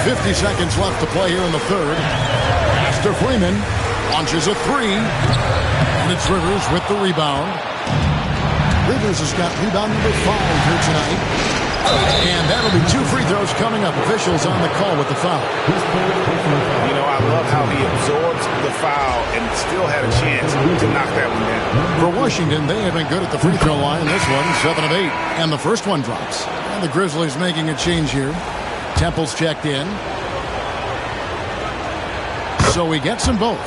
50 seconds left to play here in the third. Master Foolin launches a 3. And it's Rivers with the rebound. Rivers has got rebound number 5 here tonight. And that'll be 2 free throws coming up. Officials on the call with the foul. You know, I love how he absorbs the foul and still had a chance to knock that one down. For Washington, they have been good at the free throw line. This one, 7 of 8. And the first one drops. And the Grizzlies making a change here. Temple's checked in. So he gets them both.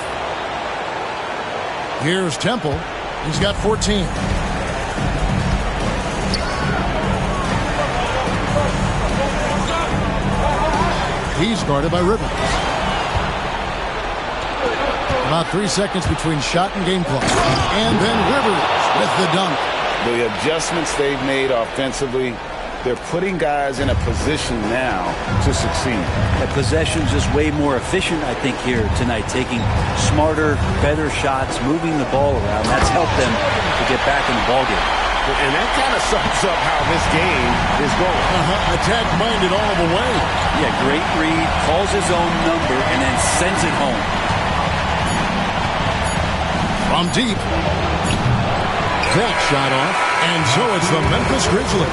Here's Temple. He's got 14. He's guarded by Rivers. About 3 seconds between shot and game clock. And then Rivers with the dunk. The adjustments they've made offensively, they're putting guys in a position now to succeed. That possession's just way more efficient, I think, here tonight. Taking smarter, better shots, moving the ball around. That's helped them to get back in the ballgame. And that kind of sums up how this game is going. Attack-minded all the way. Yeah, great read, calls his own number, and then sends it home. From deep. That shot off. And so it's the Memphis Grizzlies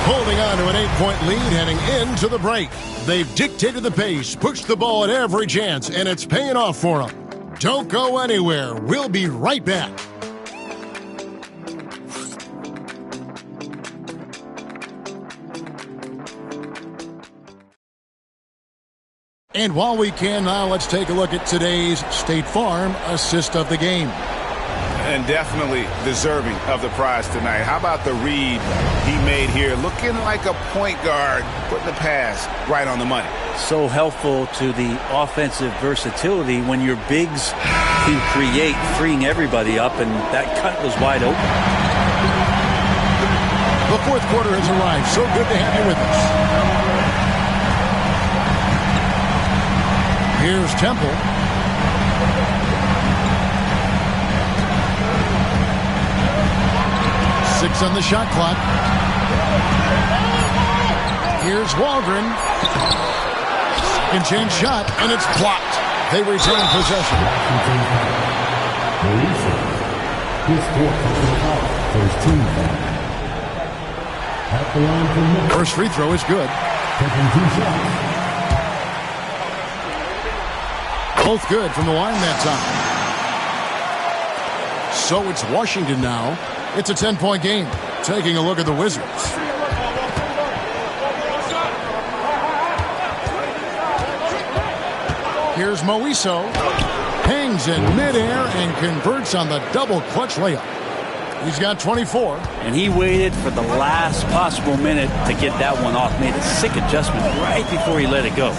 holding on to an 8-point lead heading into the break. They've dictated the pace, pushed the ball at every chance, and it's paying off for them. Don't go anywhere. We'll be right back. And while we can now, let's take a look at today's State Farm assist of the game. And definitely deserving of the prize tonight. How about the read he made here? Looking like a point guard, putting the pass right on the money. So helpful to the offensive versatility when your bigs can create, freeing everybody up, and that cut was wide open. The fourth quarter has arrived. So good to have you with us. Here's Temple. Six on the shot clock. Here's Waldron. Second change shot, and it's blocked. They retain possession. First free throw is good. Both good from the line that time. So it's Washington now. It's a 10-point game. Taking a look at the Wizards. Here's Moiso. Hangs in midair and converts on the double clutch layup. He's got 24. And he waited for the last possible minute to get that one off. Made a sick adjustment right before he let it go.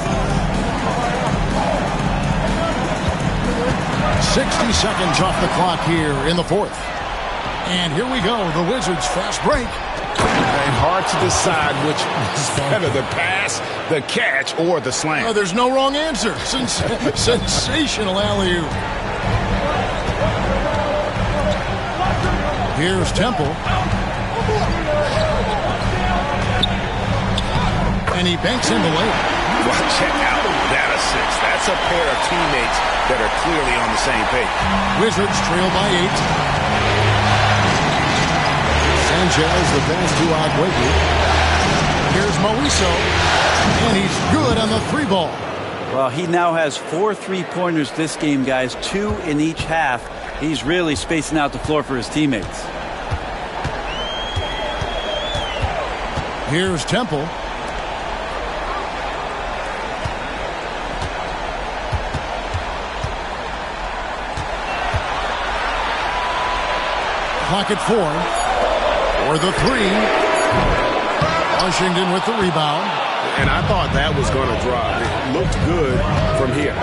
60 seconds off the clock here in the fourth. And here we go, the Wizards' fast break. And hard to decide which is better, the pass, the catch, or the slam. Oh, there's no wrong answer. Sensational alley-oop. Here's Temple. And he banks in the layup. Well, check out that assist. That's a pair of teammates that are clearly on the same page. Wizards trail by 8. Sanchez, the pass to Agüero. Here's Moiso, and he's good on the 3 ball. Well, he now has 4 3-pointers this game, guys. 2 in each half. He's really spacing out the floor for his teammates. Here's Temple. Clock at 4. For the 3. Washington with the rebound. And I thought that was going to drop. It looked good from here.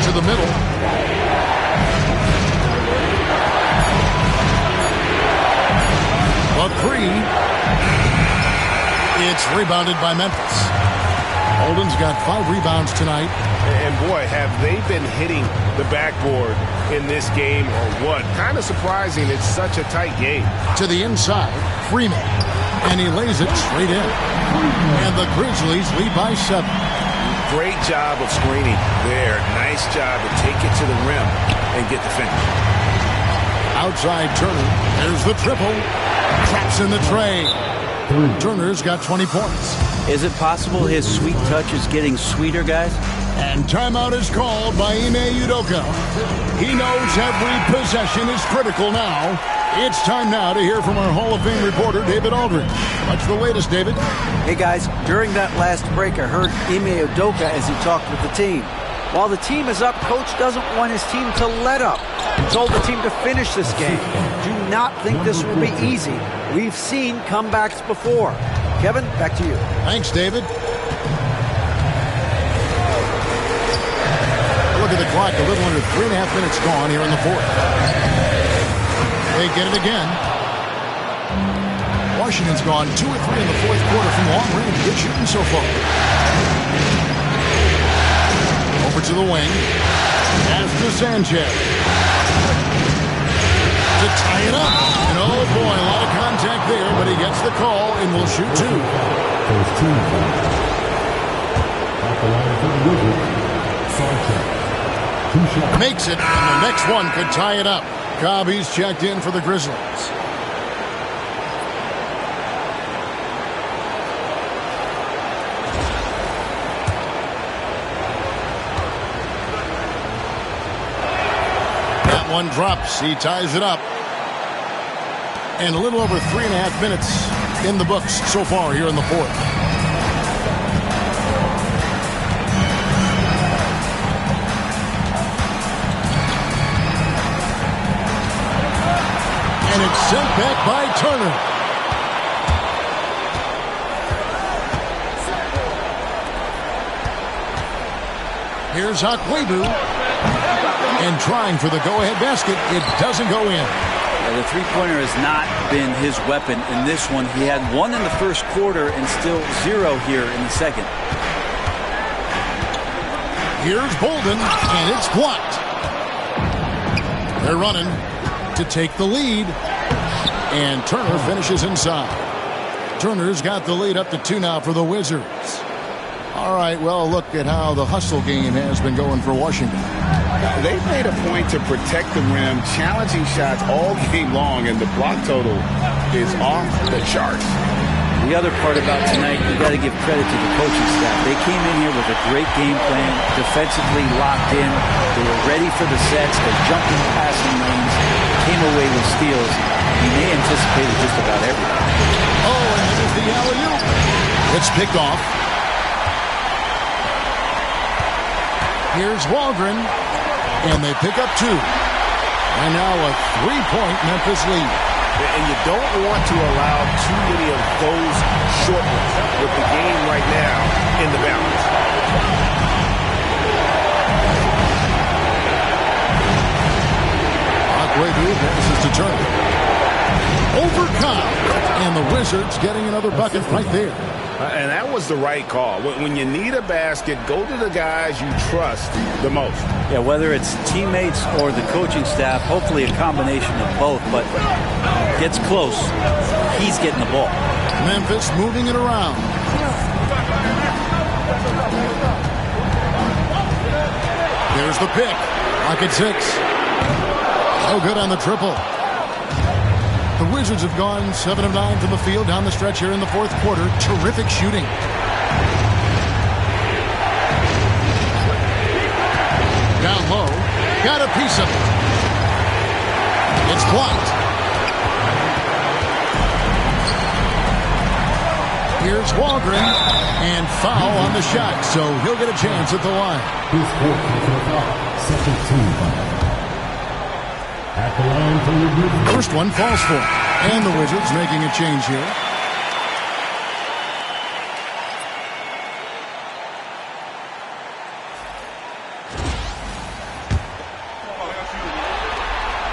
To the middle. A 3. It's rebounded by Memphis. Holden's got 5 rebounds tonight. And boy, have they been hitting the backboard in this game or what? Kind of surprising. It's such a tight game. To the inside, Freeman. And he lays it straight in. And the Grizzlies lead by 7. Great job of screening there. Nice job to take it to the rim and get the finish. Outside Turner. There's the triple. Traps in the tray. Turner's got 20 points. Is it possible his sweet touch is getting sweeter, guys? And timeout is called by Ime Udoka. He knows every possession is critical now. It's time now to hear from our Hall of Fame reporter, David Aldridge. What's the latest, David? Hey, guys. During that last break, I heard Ime Udoka as he talked with the team. While the team is up, Coach doesn't want his team to let up. He told the team to finish this game. Do not think this will be easy. We've seen comebacks before. Kevin, back to you. Thanks, David. Look at the clock. A little under 3.5 minutes gone here in the fourth. They get it again. Washington's gone 2 or 3 in the fourth quarter from long range. Good shooting so far. Over to the wing. Pass to Sanchez. To tie it up. And oh boy, a lot of contact there, but he gets the call and will shoot 2. First 2 points. At the line for the Wizards, Sanchez. 2 shots. Makes it, and the next one could tie it up. Cobby's checked in for the Grizzlies. That one drops. He ties it up. And a little over 3.5 minutes in the books so far here in the fourth. And it's sent back by Turner. Here's Akwebu. And trying for the go-ahead basket. It doesn't go in. The three-pointer has not been his weapon in this one. He had 1 in the first quarter and still 0 here in the second. Here's Bolden, and it's blocked. They're running to take the lead, and Turner finishes inside. Turner's got the lead up to 2 now for the Wizards. All right, well, look at how the hustle game has been going for Washington. They've made a point to protect the rim, challenging shots all game long, and the block total is off the charts. The other part about tonight, you got to give credit to the coaching staff. They came in here with a great game plan, defensively locked in. They were ready for the sets. They jumped in the passing lanes, came away with steals. They anticipated just about everything. Oh, and there's the alley-oop. It's picked off. Here's Waldron, and they pick up 2. And now a 3-point Memphis lead. And you don't want to allow too many of those short ones with the game right now in the balance. Akwebu passes to Turner. Overcome. And the Wizards getting another bucket right there. And that was the right call. When you need a basket, go to the guys you trust the most. Yeah, whether it's teammates or the coaching staff, hopefully a combination of both, but gets close. He's getting the ball. Memphis moving it around. There's the pick. Lock at 6. No good on the triple. The Wizards have gone 7 of 9 from the field down the stretch here in the fourth quarter. Terrific shooting. Down low. Got a piece of it. It's blocked. Here's Waldron. And foul on the shot, so he'll get a chance at the line. His fourth personal foul. Second team foul. At the line for the Wizards. First one falls for him. And the Wizards making a change here.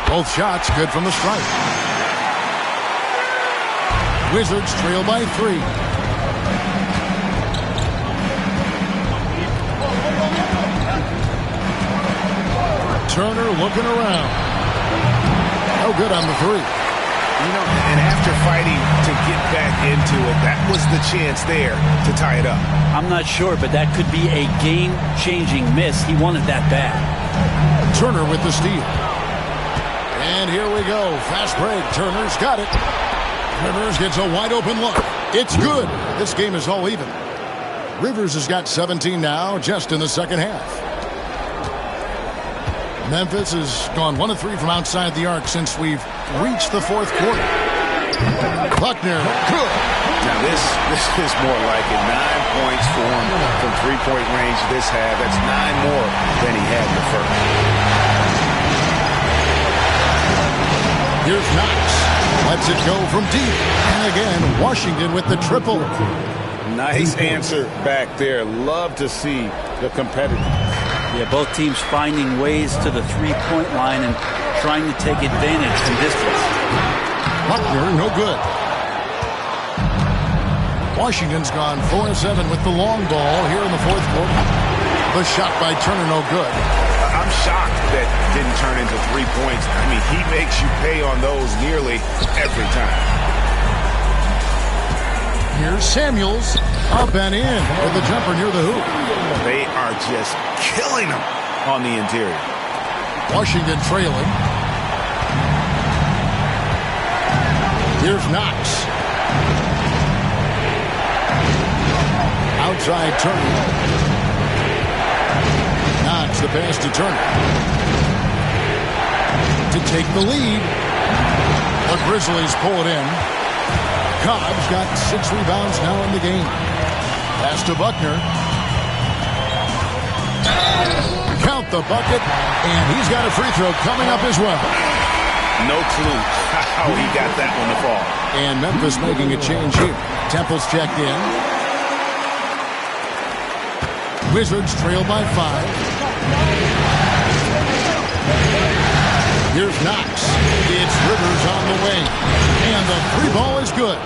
Both shots good from the stripe. Wizards trail by 3. Turner looking around. No good on the 3. You know, and after fighting to get back into it, that was the chance there to tie it up. I'm not sure, but that could be a game-changing miss. He wanted that bad. Turner with the steal. And here we go. Fast break. Turner's got it. Rivers gets a wide open look. It's good. This game is all even. Rivers has got 17 now, just in the second half. Memphis has gone 1 of 3 from outside the arc since we've reached the fourth quarter. Buckner, good. Now this is more like it. 9 points for him from three-point range this half. That's 9 more than he had in the first. Here's Knox. Lets it go from deep. And again, Washington with the triple. Nice answer back there. Love to see the competitiveness. Yeah, both teams finding ways to the three-point line and trying to take advantage from distance. Buckner, no good. Washington's gone 4 of 7 with the long ball here in the fourth quarter. The shot by Turner, no good. I'm shocked that didn't turn into 3 points. I mean, he makes you pay on those nearly every time. Here's Samuels. Up and in with the jumper near the hoop. They are just killing them on the interior. Washington trailing. Here's Knox. Outside Turner. Knox the pass to Turner. To take the lead. The Grizzlies pull it in. Cobb's got 6 rebounds now in the game. Pass to Buckner. Count the bucket, and he's got a free throw coming up as well. No clue how he got that one to fall. And Memphis making a change here. Temple's checked in. Wizards trail by 5. Here's Knox. It's Rivers on the way. And the 3 ball is good.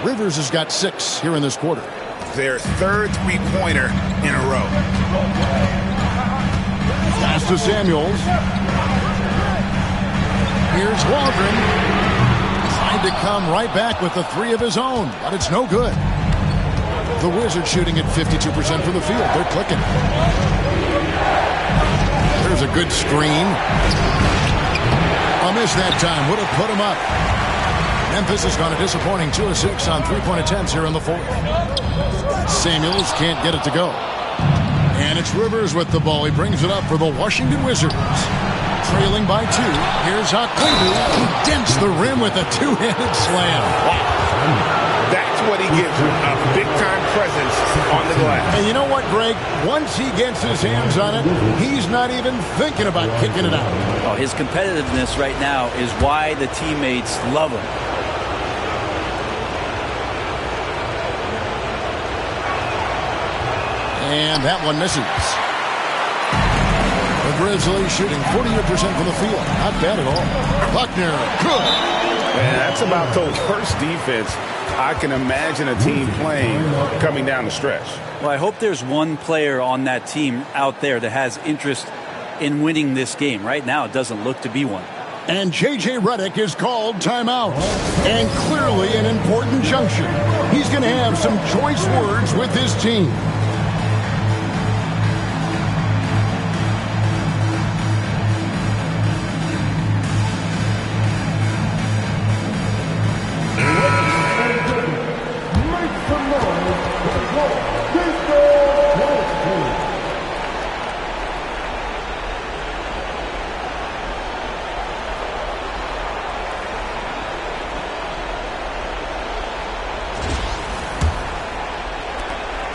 Rivers has got 6 here in this quarter. Their third three-pointer in a row. Pass to Samuels. Here's Waldron. Trying to come right back with the 3 of his own, but it's no good. The Wizards shooting at 52% from the field. They're clicking. There's a good screen. A miss that time. Would have put him up. Memphis has gone a disappointing 2 of 6 on 3-point attempts here in the fourth. Samuels can't get it to go. And it's Rivers with the ball. He brings it up for the Washington Wizards. Trailing by 2. Here's Haklibu. He dents the rim with a 2-handed slam. That's what he gives you, a big-time presence on the glass. And you know what, Greg? Once he gets his hands on it, he's not even thinking about kicking it out. Oh, his competitiveness right now is why the teammates love him. And that one misses. The Grizzlies shooting 48% from the field. Not bad at all. Buckner, good. Man, that's about the worst defense I can imagine a team playing coming down the stretch. Well, I hope there's one player on that team out there that has interest in winning this game. Right now, it doesn't look to be one. And J.J. Redick is called timeout. And clearly an important juncture. He's going to have some choice words with his team.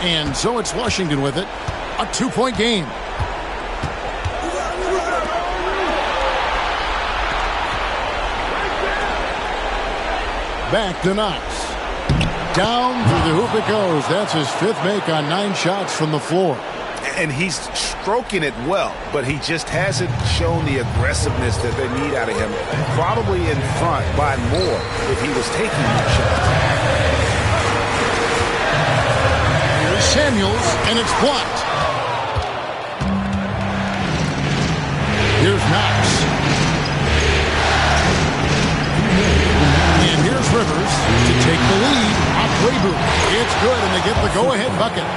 And so it's Washington with it. A 2-point game. Back to Knox. Down through the hoop it goes. That's his 5th make on 9 shots from the floor. And he's stroking it well, but he just hasn't shown the aggressiveness that they need out of him. Probably in front by more if he was taking more shots. Here's Samuels, and it's blocked. Here's Knox. And here's Rivers to take the lead off Reboot. It's good, and they get the go-ahead bucket.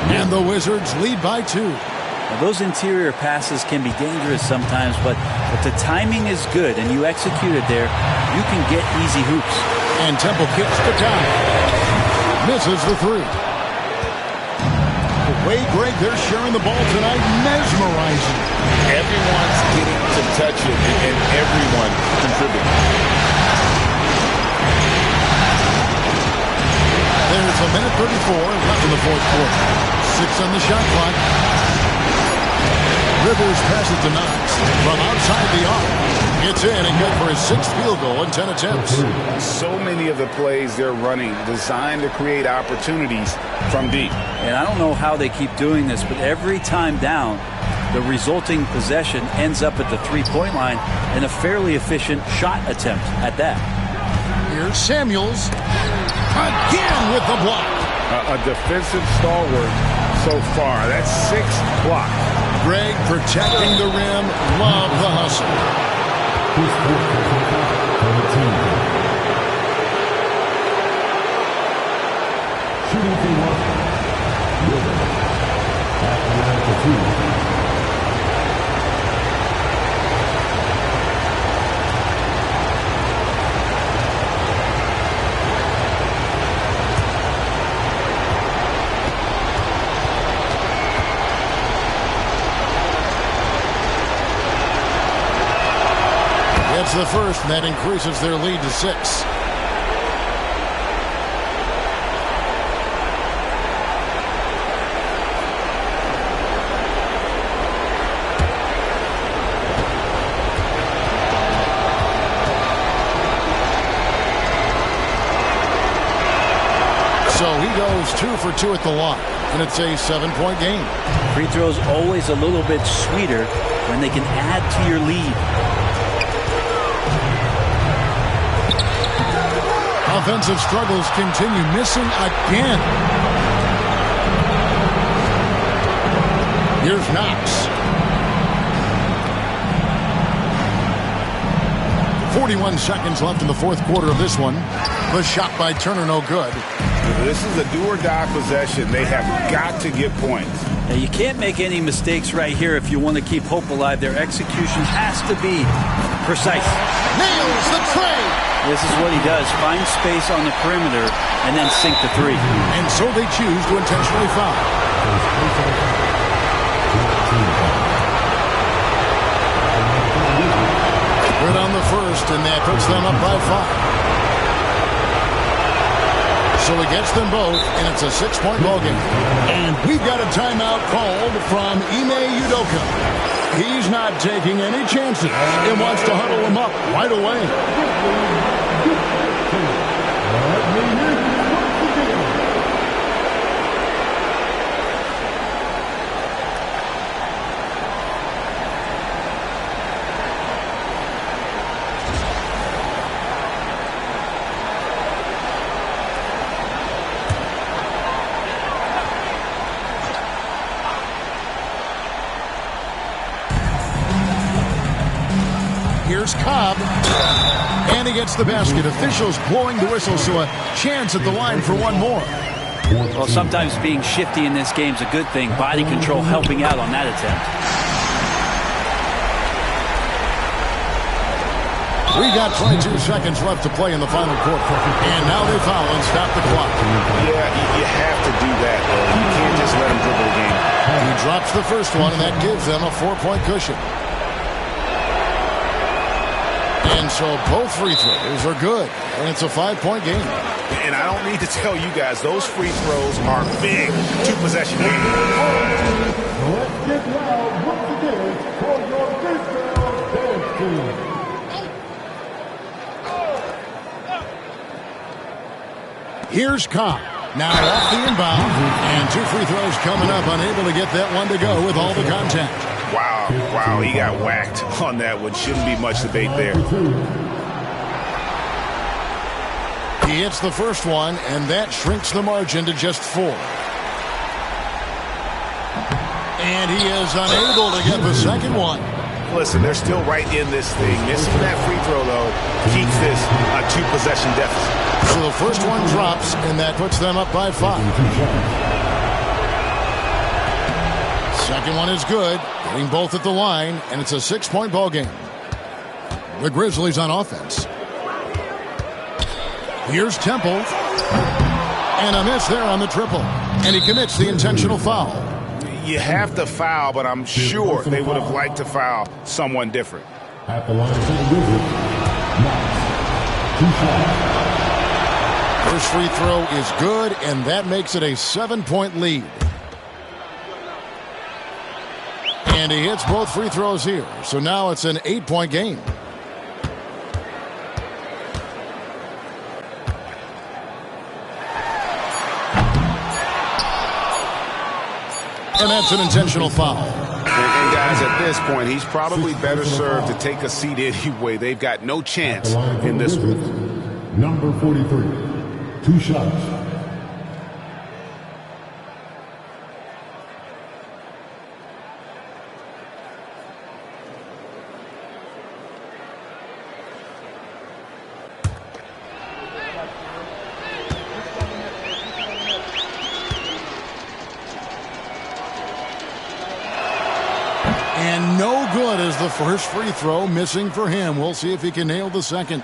And the Wizards lead by 2. Now, those interior passes can be dangerous sometimes, but if the timing is good and you execute it there, you can get easy hoops. And Temple kicks to tie. Misses the 3. The way, Greg, they're sharing the ball tonight, mesmerizing. Everyone's getting to touch it, and everyone contributing. There's a minute 34 left in the 4th quarter. 6 on the shot clock. Rivers passes to Knox from outside the arc. It's in and good for his 6th field goal in 10 attempts. So many of the plays they're running designed to create opportunities from deep. And I don't know how they keep doing this, but every time down, the resulting possession ends up at the 3-point line and a fairly efficient shot attempt at that. Here's Samuels. Again with the block. A defensive stalwart so far. That's 6 blocks. Greg protecting the rim. Love the hustle. Shooting for Washington. Rivers. At the line for 2. It's the first, and that increases their lead to 6. So he goes 2 for 2 at the line, and it's a 7-point game. Free throws always a little bit sweeter when they can add to your lead. Offensive struggles continue, missing again. Here's Knox. 41 seconds left in the 4th quarter of this one. The shot by Turner, no good. This is a do-or-die possession. They have got to get points. Now, you can't make any mistakes right here if you want to keep hope alive. Their execution has to be precise. Nails the tray. This is what he does. Find space on the perimeter and then sink the 3. And so they choose to intentionally foul. Good on the first, and that puts them up by 5. So he gets them both, and it's a 6-point ball game. And we've got a timeout called from Ime Udoka. He's not taking any chances and wants to huddle them up right away. Here's Cobb. And he gets the basket. Officials blowing the whistle, so a chance at the line for one more. Well, sometimes being shifty in this game is a good thing. Body control helping out on that attempt. We got 22 seconds left to play in the final quarter. And now they foul and stop the clock. Yeah, you have to do that. You can't just let them dribble the game. He drops the first one, and that gives them a 4-point cushion. And And so both free throws are good. And it's a 5-point game. And I don't need to tell you guys, those free throws are big two-possession games. Let's get loud once again for your baseball dance team. Here's Cobb. Now off the inbound. And 2 free throws coming up. Unable to get that one to go with all the contact. Wow, he got whacked on that one. Shouldn't be much debate there. He hits the first one, and that shrinks the margin to just 4. And he is unable to get the second one. Listen, they're still right in this thing. Missing that free throw, though, keeps this a 2-possession deficit. So the first one drops, and that puts them up by 5. Second one is good, getting both at the line, and it's a 6-point ball game. The Grizzlies on offense. Here's Temple. And a miss there on the triple. And he commits the intentional foul. You have to foul, but I'm sure they would have liked to foul someone different. At the line for the Wizards, Max. 2 shots. First free throw is good, and that makes it a 7-point lead. And he hits both free throws here. So now it's an 8-point game. And that's an intentional foul. And guys, at this point, he's probably better served to take a seat anyway. They've got no chance in this one. Number 43, 2 shots. And no good as the first free throw, missing for him. We'll see if he can nail the second.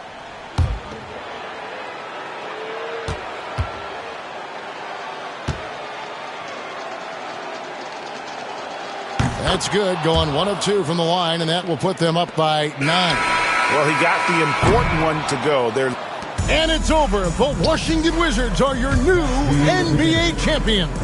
That's good, going 1 of 2 from the line, and that will put them up by 9. Well, he got the important one to go. And it's over. The Washington Wizards are your new NBA champions.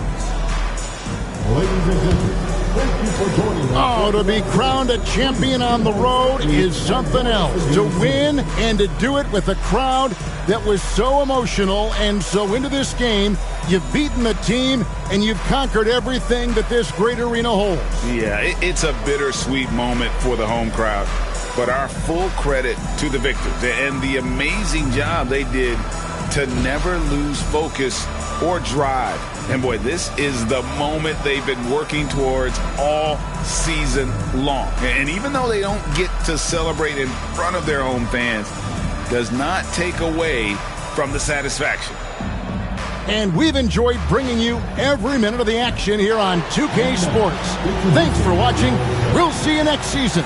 Ladies and gentlemen, thank you for joining us. Oh, to be crowned a champion on the road is something else. To win and to do it with a crowd that was so emotional and so into this game. You've beaten the team, and you've conquered everything that this great arena holds. Yeah, it's a bittersweet moment for the home crowd. But our full credit to the victors and the amazing job they did to never lose focus or drive. And boy, this is the moment they've been working towards all season long. And even though they don't get to celebrate in front of their home fans, does not take away from the satisfaction. And we've enjoyed bringing you every minute of the action here on 2K Sports. Thanks for watching. We'll see you next season.